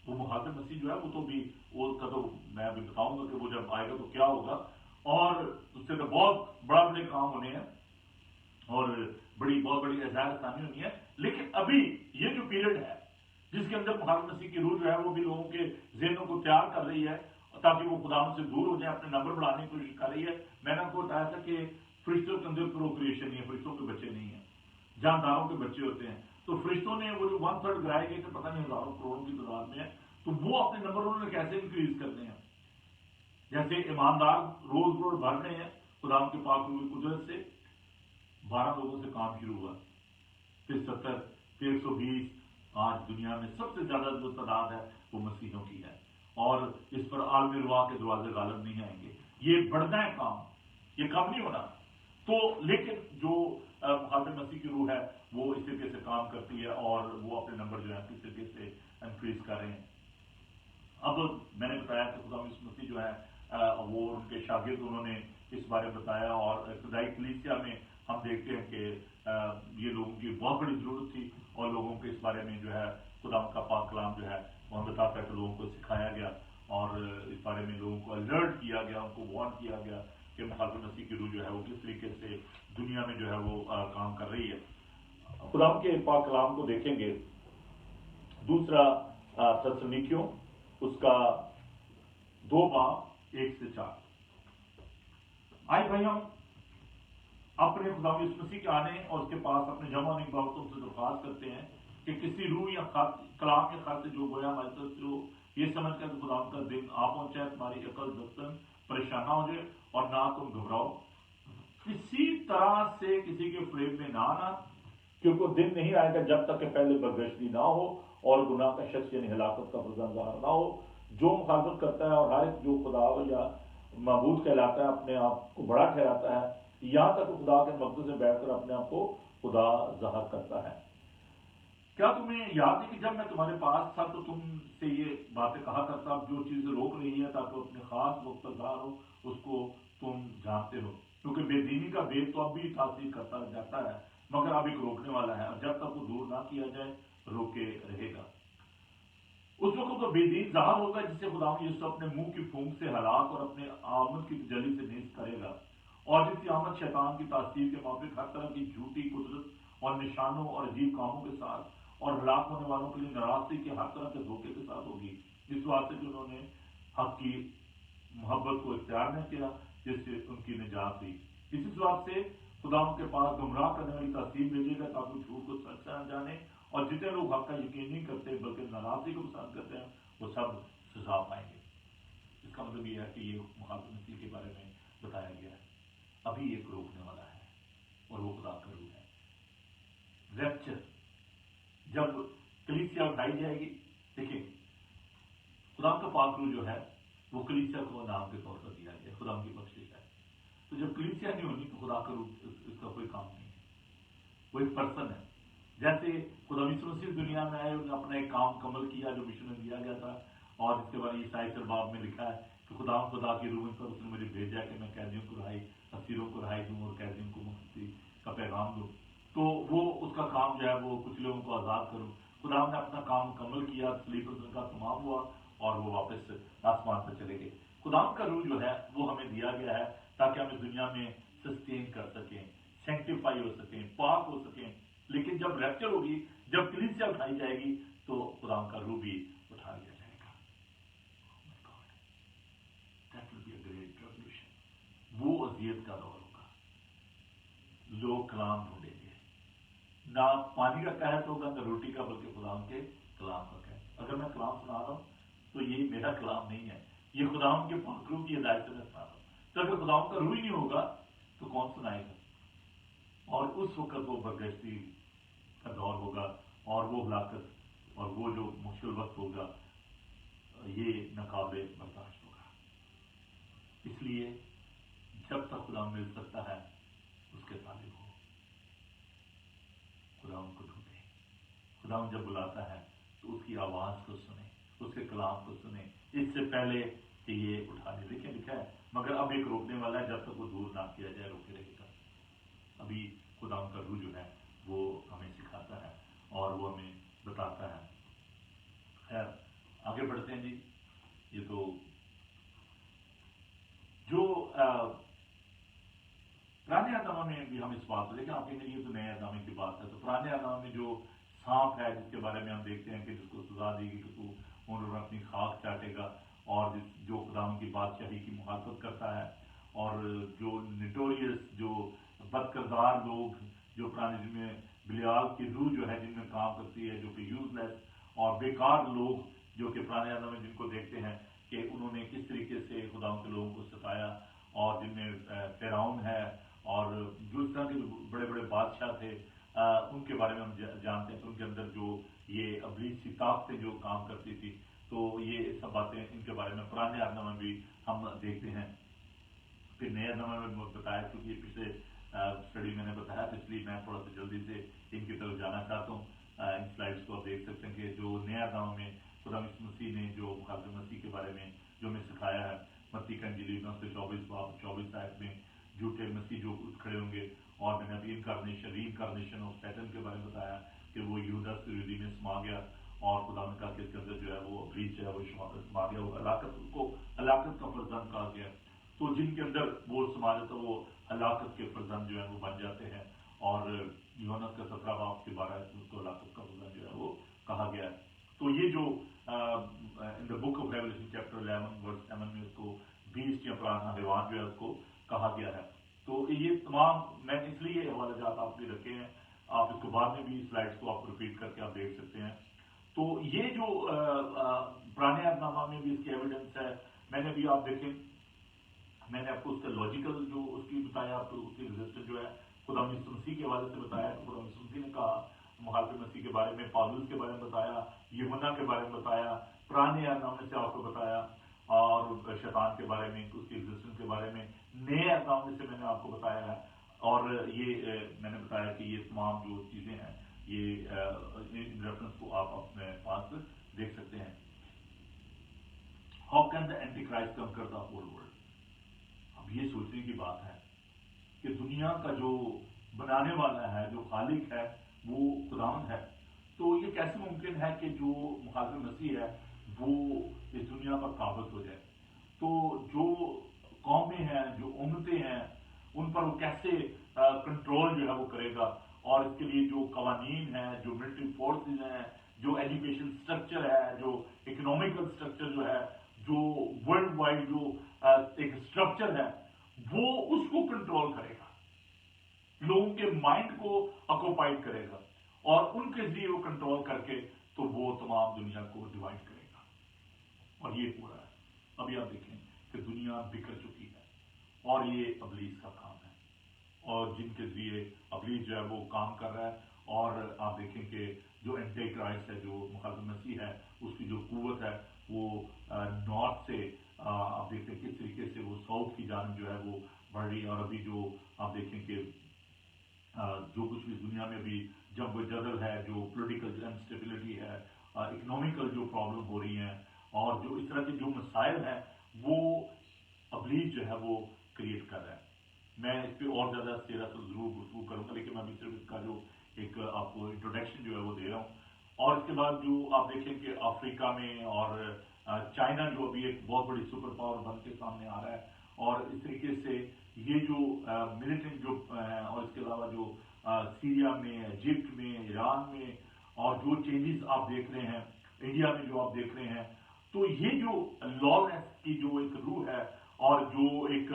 वो मुखालिफ मसीह जो है वो तो भी वो का तो मैं अभी बताऊंगा कि वो जब आएगा तो क्या होगा, और उससे तो बहुत बड़े काम होने हैं और बहुत बड़ी एजाज आसानी होनी है. लेकिन अभी ये जो पीरियड है जिसके अंदर मुखालिफ मसीह की रूह जो है वो भी लोगों के ज़हनों को तैयार कर रही है ताकि वो खुदा से दूर हो जाए, अपने नंबर बढ़ाने की कोशिश कर रही है. मैंने आपको बताया था कि फरिश्तों के अंदर प्रोक्रिएशन नहीं है, फरिश्तों के बच्चे नहीं है, जानदारों के बच्चे होते हैं. तो फरिश्तों ने वो जो 1/3 गिराए गए थे, पता नहीं हजारों करोड़ों की तादाद में है, तो वो अपने नंबर उन्होंने कैसे इंक्रीज करने हैं. जैसे ईमानदार रोज बढ़ रहे हैं खुदा के पाक रूह की कुदरत से. 12 लोगों से काम शुरू हुआ, फिर 70, फिर 120. आज दुनिया में सबसे ज्यादा जो तादाद है वो मसीहों की है, और इस पर आलमी रुआ के दरवाजे गालिब नहीं आएंगे. ये बढ़ना है काम, ये कम नहीं होना. तो लेकिन जो मुखालिफ मसीह की रूह है वो इस तरीके से काम करती है और वो अपने नंबर जो है किस तरीके से इंक्रीज कर रहे हैं. अब मैंने बताया कि खुदा मसीह जो है वो उनके शागिर्द उन्होंने इस बारे में बताया, और इब्तदाई कलीसिया में हम देखते हैं कि ये लोगों की बहुत बड़ी जरूरत थी और लोगों को इस बारे में जो है खुदा का पाक कलाम जो है वो हम बताता है कि लोगों को सिखाया गया और इस बारे में लोगों को अलर्ट किया गया, उनको वार्न किया गया कि मुखालिफ मसीह की रूह जो है वो किस तरीके से दुनिया में जो है वो काम कर रही है. खुदा के पाक कलाम को देखेंगे, दूसरा थस्सलुनीकियों उसका 2:1-4. आए भाई, हम अपने खुदा यीशु मसीह के आने और उसके पास अपने जमा होने की बाबतों से दरख्वास्त करते हैं कि किसी रूह या कलाम या खाते जो गोया हमारी तरफ से हो, ये समझ कर खुदा का दिन आ पहुंचा, तुम्हारी अकल दस्तन परेशान ना हो जाए और ना तुम घबराओ. किसी तरह से किसी के फ्रेम में ना आना, क्योंकि दिन नहीं आएगा जब तक कि पहले बदगश्ती ना हो और गुनाह का शख्स यानी हलाकत का फर्जंद ना हो. जो मुखालफत करता है और हर एक जो खुदा या मबूद कहलाता है अपने आप को बड़ा ठहराता है, यहाँ तक खुदा के मकसद से बैठकर अपने आप को खुदा ज़ाहिर करता है. क्या तुम्हें याद है कि जब मैं तुम्हारे पास था तो तुमसे ये बातें कहा करता, जो चीजें रोक रही है ताकि अपने खास वक्त पर ज़ाहिर हो उसको तुम जानते हो, क्योंकि बेदीनी का भेद तो अब भी तासीर करता जाता है मगर अब एक रोकने वाला है, और जब तक वो दूर ना किया जाए रोके रहेगा. उस वक्त तो बेदीन ज़ाहिर होगा जिसे खुदा यीशु अपने मुंह की फूंक से हलाक और अपने आमद की तजल्ली से नेज़ करेगा, और जिसकी आमद शैतान की तासीर के माफिक हर तरह की झूठी कुदरत और निशानों और अजीब कामों के साथ और हलाक होने वालों के लिए नाराजगी के हर तरह के धोखे के साथ होगी, इस वास्ते कि उन्होंने हक की मोहब्बत को इख्तियार नहीं किया जिससे उनकी निजात हुई. इसी बात से खुदा उनके पास गुमराह करने वाली तासीर भेजेगा ताकि झूठ को सच न जाने, और जितने लोग हक का यकीन नहीं करते बल्कि नाराजगी को पसंद करते हैं वो सब सजा पाएंगे. इसका मतलब ये है कि ये मुखालिफ मसीह के बारे में बताया गया है. अभी एक रोकने वाला है और वो खुदा का रूह है. रैप्चर जब कलीसिया उठाई जाएगी, देखिए खुदा का पाक रूह जो है वो कलीसिया को नाम के तौर पर दिया गया, खुदा की बख्शिश है. तो जब कलीसिया नहीं होनी तो खुदा का रूह इसका कोई काम नहीं है, वो एक पर्सन है. जैसे खुदा यीशु मसीह दुनिया में आए, उन्होंने अपना एक काम कमल किया जो मिशन में दिया गया था, اور اس کے بعد عیسائی باب میں لکھا ہے کہ خدا کی روح پر اس نے مجھے بھیجا کہ میں قیدیوں کو رہائی، اسیروں کو رہائی دوں اور قیدیوں کو مکتی کا پیغام دوں. تو وہ اس کا کام جو ہے وہ کچھ لوگوں کو آزاد کروں. خدا نے اپنا کام مکمل کیا، صلیب پر کا تمام ہوا اور وہ واپس آسمان پر چلے گئے. خدا کا روح جو ہے وہ ہمیں دیا گیا ہے تاکہ ہم اس دنیا میں سسٹین کر سکیں، سینکٹیفائی ہو سکیں، پاک ہو سکیں. لیکن جب ریپچر ہوگی، جب کلیسیا اٹھائی جائے گی تو خدا کا روح بھی اٹھا لیا جائے گا. That will be a great revolution. وہ اذیت کا دور ہوگا. لوگ کلام ڈھونڈیں گے، نہ پانی کا قحط ہوگا نہ روٹی کا، بلکہ خدا کے کلام کا قحط. اگر میں کلام سنا رہا ہوں تو یہ میرا کلام نہیں ہے، یہ خدا کے پاک روح کی ہدایت سے میں سنا رہا ہوں. تو اگر خدا کا روح ہی نہیں ہوگا تو کون سنائے گا؟ اور اس وقت وہ برگشتی کا دور ہوگا اور وہ ہلاکت اور وہ جو مشکل وقت ہوگا یہ ناقابل برداشت ہوگا. اس لیے جب تک خدا مل سکتا ہے اس کے طالب ہو، خدا ان کو ڈھونڈے. خدا ان جب بلاتا ہے تو اس کی آواز کو سنیں، اس کے کلام کو سنیں اس سے پہلے کہ یہ اٹھا لے. دیکھیں لکھا ہے مگر اب ایک روکنے والا ہے، جب تک وہ دور نہ کیا جائے روکے رہے گا. ابھی خدا ان کا روح جو ہے وہ ہمیں سکھاتا ہے اور وہ ہمیں بتاتا ہے. خیر آگے بڑھتے ہیں جی. یہ تو جو پرانے اہدامہ میں بھی ہم اس بات کو دیکھیں، آپ کہیں گے یہ تو نئے اہدامے کی بات ہے. تو پرانے اہدامہ میں جو سانپ ہے جس کے بارے میں ہم دیکھتے ہیں کہ جس کو سزا دی گئی کہ تو انہوں نے اپنی خاک چاٹے گا، اور جو خدا کی بادشاہی کی مخالفت کرتا ہے، اور جو نٹوریس جو بد کردار لوگ جو پرانے جن میں بلیال کی روح جو ہے جن میں کام کرتی ہے، جو کہ یوز لیس اور بیکار لوگ جو کہ پرانے اہدامہ میں جن کو دیکھتے ہیں کہ انہوں نے کس طریقے سے خدا کے لوگوں کو ستایا، اور جن میں فرعون ہے اور جو اس طرح کے بڑے بڑے بادشاہ تھے ان کے بارے میں ہم جانتے ہیں. تو ان کے اندر جو یہ ابلیس کی طاقتیں جو کام کرتی تھی، تو یہ سب باتیں ان کے بارے میں پرانے اہدامہ میں بھی ہم دیکھتے ہیں. پھر نئے اہدامہ میں بتایا، کیونکہ یہ پچھلے اسٹڈی میں نے بتایا تو اس لیے میں تھوڑا سا جلدی سے ان کی طرف جانا چاہتا ہوں. ان سلائڈس کو آپ دیکھ سکتے ہیں کہ جو نئے اہدامہ میں خدا مسیح نے جو مخالف مسیح کے بارے میں جو ہمیں سکھایا ہے. متی کا انجیل 24 آیت میں جھوٹے مسیح جو کھڑے ہوں گے، اور میں نے ابھی ری انکارنیشن آف سیٹن کے بارے میں بتایا کہ وہ یہودس یہودی میں سما گیا، اور خدا نے کہا کہ اس کے اندر جو ہے وہ ابلیس جو ہے وہ سما گیا، وہ ہلاکت کا فرزند کہا گیا. تو جن کے اندر وہ سما جاتا وہ ہلاکت کے فرزند جو ہے وہ بن جاتے ہیں، اور یونس کا 17 باب کے 12 اس کو ہلاکت کا فرزند جو ہے وہ کہا گیا ہے. تو یہ جو ان دا بک آف ریولیشن چیپٹر 11 ورس 7 میں اس کو بیسٹ یا پرانا حیوان جو ہے اس کو کہا گیا ہے. تو یہ تمام میں اس لیے حوالہ جات آپ بھی رکھے ہیں، آپ اس کو بعد میں بھی سلائڈس کو آپ ریپیٹ کر کے آپ دیکھ سکتے ہیں. تو یہ جو پرانے اہدنامہ میں بھی اس کی ایویڈنس ہے. میں نے بھی آپ دیکھیں، میں نے آپ کو اس کا لاجیکل جو اس کی بتایا، آپ کو اس کی ریزسٹنس جو ہے خدا مسیح کے حوالے سے بتایا. خدا مسیح نے کہا مخالف مسیح کے بارے میں، پالوس کے بارے میں بتایا، یوحنا کے بارے میں بتایا، پرانے اہدنامے سے آپ کو بتایا، اور شیطان کے بارے میں، اس کی ایگزسٹنس کے بارے میں نئے اہدنامے سے میں نے آپ کو بتایا ہے. اور یہ میں نے بتایا کہ یہ تمام جو چیزیں ہیں یہ ریفرنس کو آپ اپنے پاس دیکھ سکتے ہیں. How can the entity Christ conquer the whole world? اب یہ سوچنے کی بات ہے کہ دنیا کا جو بنانے والا ہے، جو خالق ہے، وہ خداوند ہے. تو یہ کیسے ممکن ہے کہ جو مخالف مسیح ہے وہ اس دنیا پر قابض ہو جائے؟ تو جو قومیں ہیں، جو امتیں ہیں، ان پر وہ کیسے کنٹرول جو ہے وہ کرے گا؟ اور اس کے لیے جو قوانین ہیں، جو ملٹری فورسز ہیں، جو ایجوکیشن سٹرکچر ہے، جو اکنامیکل سٹرکچر جو ہے، جو ورلڈ وائڈ جو ایک سٹرکچر ہے، وہ اس کو کنٹرول کرے گا، لوگوں کے مائنڈ کو آکوپائڈ کرے گا، اور ان کے ذریعے وہ کنٹرول کر کے تو وہ تمام دنیا کو ڈیوائڈ کرے گا. اور یہ ہو رہا ہے. ابھی آپ دیکھیں کہ دنیا بکھر چکی ہے، اور یہ ابلیس کا کام ہے، اور جن کے ذریعے ابلیس جو ہے وہ کام کر رہا ہے. اور آپ دیکھیں کہ جو اینٹی کرائسٹ ہے، جو مخالف مسیح ہے، اس کی جو قوت ہے وہ نارتھ سے آپ دیکھتے ہیں کس طریقے سے وہ ساؤتھ کی جانب جو ہے وہ بڑھ رہی ہے. اور ابھی جو آپ دیکھیں کہ جو کچھ بھی دنیا میں ابھی جب جدل ہے، جو پولیٹیکل انسٹیبلٹی ہے، اکنامیکل جو پرابلم ہو رہی ہیں، اور جو اس طرح کے جو مسائل ہیں وہ ابلیغ جو ہے وہ کریٹ کر رہا ہے. میں اس پہ اور زیادہ تیرا تو ضرور گفتگو کروں گا، لیکن میں ابھی صرف اس کا جو ایک آپ کو انٹروڈکشن جو ہے وہ دے رہا ہوں. اور اس کے بعد جو آپ دیکھیں کہ افریقہ میں اور چائنا جو ابھی ایک بہت بڑی سپر پاور بن کے سامنے آ رہا ہے، اور اس طریقے سے یہ جو ملٹنٹ جو اور اس کے علاوہ جو سیریا میں، ایجپٹ میں، ایران میں، اور جو چینجز آپ دیکھ رہے ہیں انڈیا میں جو آپ دیکھ رہے ہیں، تو یہ جو لالنس کی جو ایک روح ہے، اور جو ایک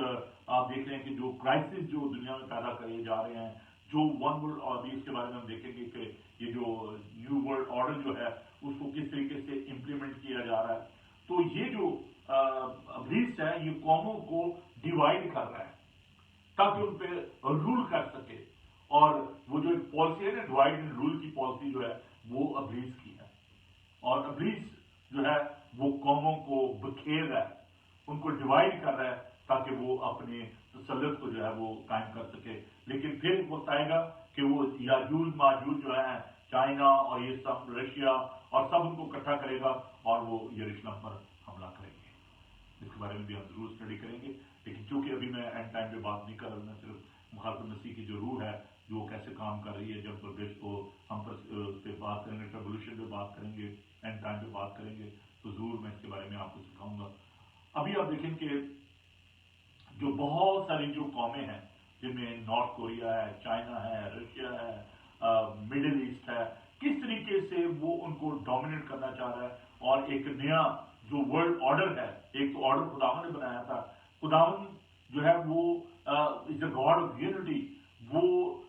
آپ دیکھ رہے ہیں کہ جو کرائسس جو دنیا میں پیدا کیے جا رہے ہیں، جو ون ورلڈ، اور ابھی اس کے بارے میں ہم دیکھیں گے کہ یہ جو نیو ورلڈ آرڈر جو ہے اس کو کس طریقے سے امپلیمنٹ کیا جا رہا ہے. تو یہ جو ابلیس ہے یہ قوموں کو ڈیوائڈ کر رہا ہے تاکہ ان پہ رول کر سکے. اور وہ جو ایک پالیسی ہے نا، ڈیوائڈ اینڈ رول کی پالیسی جو ہے وہ ابلیس کی ہے. اور ابلیس جو ہے وہ قوموں کو بکھیر رہا ہے، ان کو ڈیوائڈ کر رہا ہے تاکہ وہ اپنے تسلط کو جو ہے وہ قائم کر سکے. لیکن پھر وقت آئے گا کہ وہ یاجوج ماجوج جو ہے چائنا اور یہ سب رشیا اور سب ان کو اکٹھا کرے گا اور وہ یروشلم پر حملہ کریں گے. اس کے بارے میں بھی ہم ضرور اسٹڈی کریں گے. لیکن چونکہ ابھی میں اینڈ ٹائم پہ بات نہیں کر رہا، میں صرف مخالف مسیح کی جو روح ہے جو کیسے کام کر رہی ہے، جب پردیش کو ہم اس پہ بات کریں گے، ٹربولوشن پہ بات کریں گے، اینڈ ٹائم پہ بات کریں گے، تو ضرور میں اس کے بارے میں آپ کو سکھاؤں گا. ابھی آپ دیکھیں کہ جو بہت ساری جو قومیں ہیں جن میں نارتھ کوریا ہے، چائنا ہے، رشیا ہے، مڈل ایسٹ ہے، کس طریقے سے وہ ان کو ڈومینیٹ کرنا چاہ رہا ہے. اور ایک نیا جو ورلڈ آرڈر ہے، ایک تو آرڈر خداوند نے بنایا تھا، خداوند جو ہے وہ از اے گاڈ آف یونٹی. وہ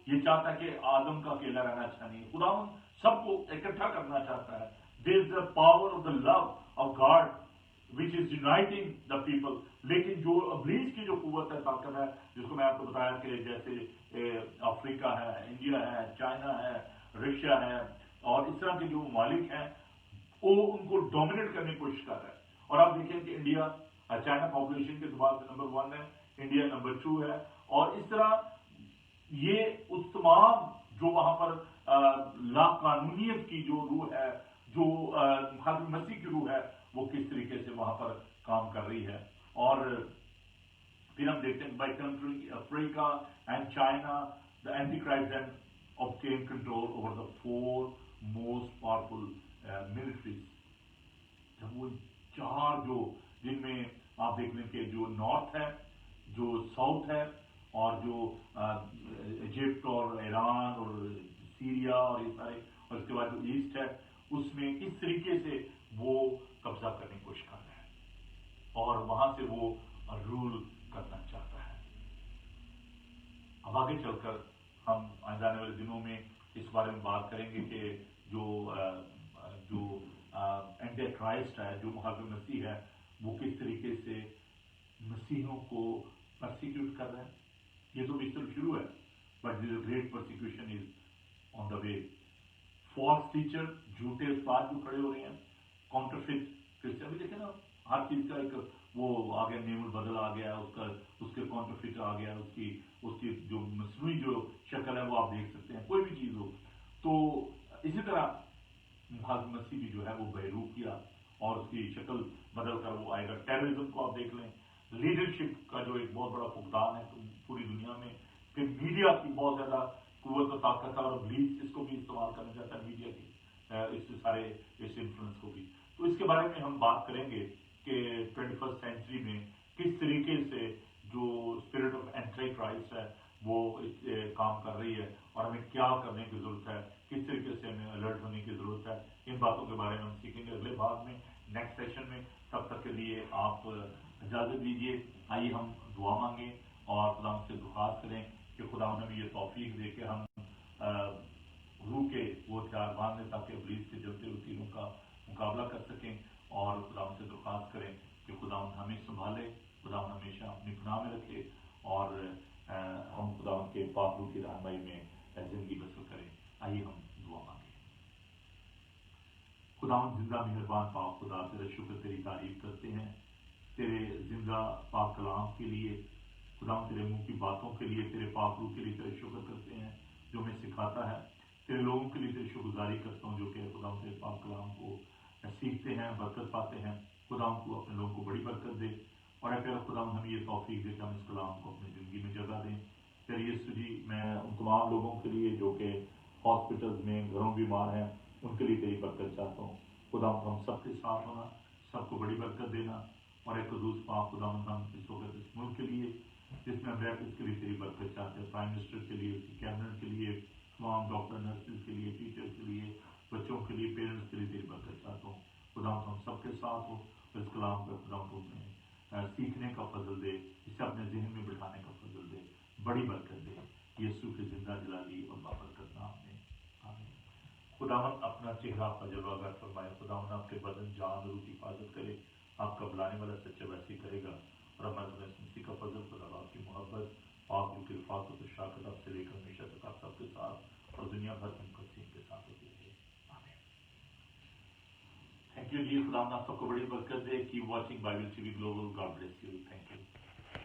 یہ چاہتا ہے کہ آدم کا اکیلا رہنا اچھا نہیں ہے، خداوند سب کو اکٹھا کرنا چاہتا ہے. There is the power of the love of God which is uniting the people. لیکن جو ابلیس کی جو قوت ہے، طاقت ہے، جس کو میں آپ کو بتایا کہ جیسے افریقہ ہے، انڈیا ہے، چائنا ہے، رشیا ہے، اور اس طرح کے جو ممالک ہیں وہ ان کو ڈومینیٹ کرنے کی کوشش کر رہا ہے. اور آپ دیکھیں کہ انڈیا چائنا پاپولیشن کے اعتبار سے نمبر 1 ہے، انڈیا نمبر 2 ہے. اور اس طرح یہ اس تمام جو وہاں پر لا قانونیت کی جو روح ہے، جو مخالف مسیح کی روح ہے، وہ کس طریقے سے وہاں پر کام کر رہی ہے. اور پھر ہم دیکھتے ہیں by country Africa and China the entity Christ and obtain control over the 4 most powerful militaries. جب وہ 4 جو جن میں آپ دیکھ لیں کہ جو نارتھ ہے، جو ساؤتھ ہے، اور جو ایجپٹ اور ایران اور سیریا اور یہ سارے، اور اس کے بعد جو ایسٹ ہے، اس میں اس طریقے سے وہ قبضہ کرنے کی کوشش کر رہا ہے اور وہاں سے وہ رول کرنا چاہتا ہے. اب آگے چل کر ہم آنے والے دنوں میں اس بارے میں بات کریں گے کہ جو اینٹی کرائسٹ ہے، جو مخالف مسیح ہے، وہ کس طریقے سے مسیحوں کو پرسیکیوٹ کر رہا ہے. یہ تو اس طرح شروع ہے، but there great persecution is on the way. False teacher, جھوٹے استاد جو کھڑے ہو رہے ہیں، کاؤنٹرفیٹ کرسچن. ابھی دیکھیں نا، ہر چیز کا ایک وہ آ گیا، نیم البدل آ گیا، اس کے کاؤنٹرفیٹ آ گیا، اس کی جو مصنوعی جو شکل ہے وہ آپ دیکھ سکتے ہیں، کوئی بھی چیز ہو. تو اسی طرح مخالف مسیح بھی جو ہے وہ بہروپ کیا اور اس کی شکل بدل کر وہ آئے گا. ٹیررزم کو آپ دیکھ لیں، لیڈرشپ کا جو ایک بہت بڑا فقدان ہے پوری دنیا میں. پھر میڈیا کی بہت زیادہ قوت و طاقت ہے، اور ابلیس اس کو بھی استعمال کرنا چاہتا ہے، میڈیا کی اس سارے اس انفلوئنس کو بھی. تو اس کے بارے میں ہم بات کریں گے کہ 21 سینچری میں کس طریقے سے جو اسپرٹ آف اینٹی کرائسٹ ہے وہ کام کر رہی ہے، اور ہمیں کیا کرنے کی ضرورت ہے، کس طریقے سے ہمیں الرٹ ہونے کی ضرورت ہے. ان باتوں کے بارے میں ہم سیکھیں گے اگلے بھاگ میں، نیکسٹ سیشن میں. تب تک کے لیے آپ اجازت دیجیے. آئیے ہم دعا مانگیں اور خدا سے درخواست کریں کہ خدا ہمیں یہ توفیق دے کے ہم روح کے وہ ہتھیار باندھ لیں تاکہ ابلیس کے جلتے ہوئے تیروں کا مقابلہ کر سکیں. اور خدا سے درخواست کریں کہ خدا ہمیں سنبھالے، خدا ہمیشہ اپنی پناہ میں رکھے، اور ہم خدا کے پاک روح کی رہنمائی میں زندگی بسر کریں. آئیے ہم دعا مانگیں. خدا زندہ مہربان پاک خدا، تیرا شکر، تیری تعریف کرتے ہیں تیرے زندہ پاک کلام کے لیے. خدا تیرے منہ کی باتوں کے لیے، تیرے پاک روح کے لیے تیرے شکر کرتے ہیں جو ہمیں سکھاتا ہے. تیرے لوگوں کے لیے تیری شکر گزاری کرتا ہوں جو کہ خدا تیرے پاک کلام کو سیکھتے ہیں، برکت پاتے ہیں. खुदा को अपने लोगों को बड़ी बरकत दे और अगर खुदा हमें ये तौफीक दे कि हम इस कलाम को अपनी ज़िंदगी में जगह दें। फिर यीशु जी मैं उन तमाम लोगों के लिए जो कि हॉस्पिटल्स में घरों बीमार हैं उनके लिए तेरी बरकत चाहता हूँ। खुदा हम सबके साथ होना, सबको बड़ी बरकत देना और एक खसूस पाक खुदा हम इस वक्त इस मुल्क के लिए जिसमें हम रहते इसके लिए तेरी बरकत चाहते हैं। प्राइम मिनिस्टर के लिए, उसकी कैबिनेट के लिए, तमाम डॉक्टर नर्सेज के लिए, टीचर्स के लिए, बच्चों के लिए, पेरेंट्स के लिए तेरी बरकत चाहता हूँ। खुदा हम सबके साथ हो। इस कलाम पर खुदा तुम्हें सीखने का फजल दे, इसे अपने जहन में बिठाने का फजल दे, बड़ी बरकत दे। यीशु के जिंदा जलाली और बाबरकत नाम में आमीन। खुदावंद अपना चेहरा आपका जलवागर फरमाए। खुदावंद आपके बदन जान रूह की हिफाजत करे। आपका बुलाने वाला सच्चे वैसे करेगा। और हमारे मसीह का फजल, खुदा आपकी मोहब्बत, आपकी रिफाकत और शाकत आपसे लेकर हमेशा तक आप सबके साथ और दुनिया भर में मुकद्दीन के साथ होती है। आमीन। Thank you ji. खुदा आप सबको बड़ी बरकत दे। Keep watching Bible TV global. God bless you. Thank you.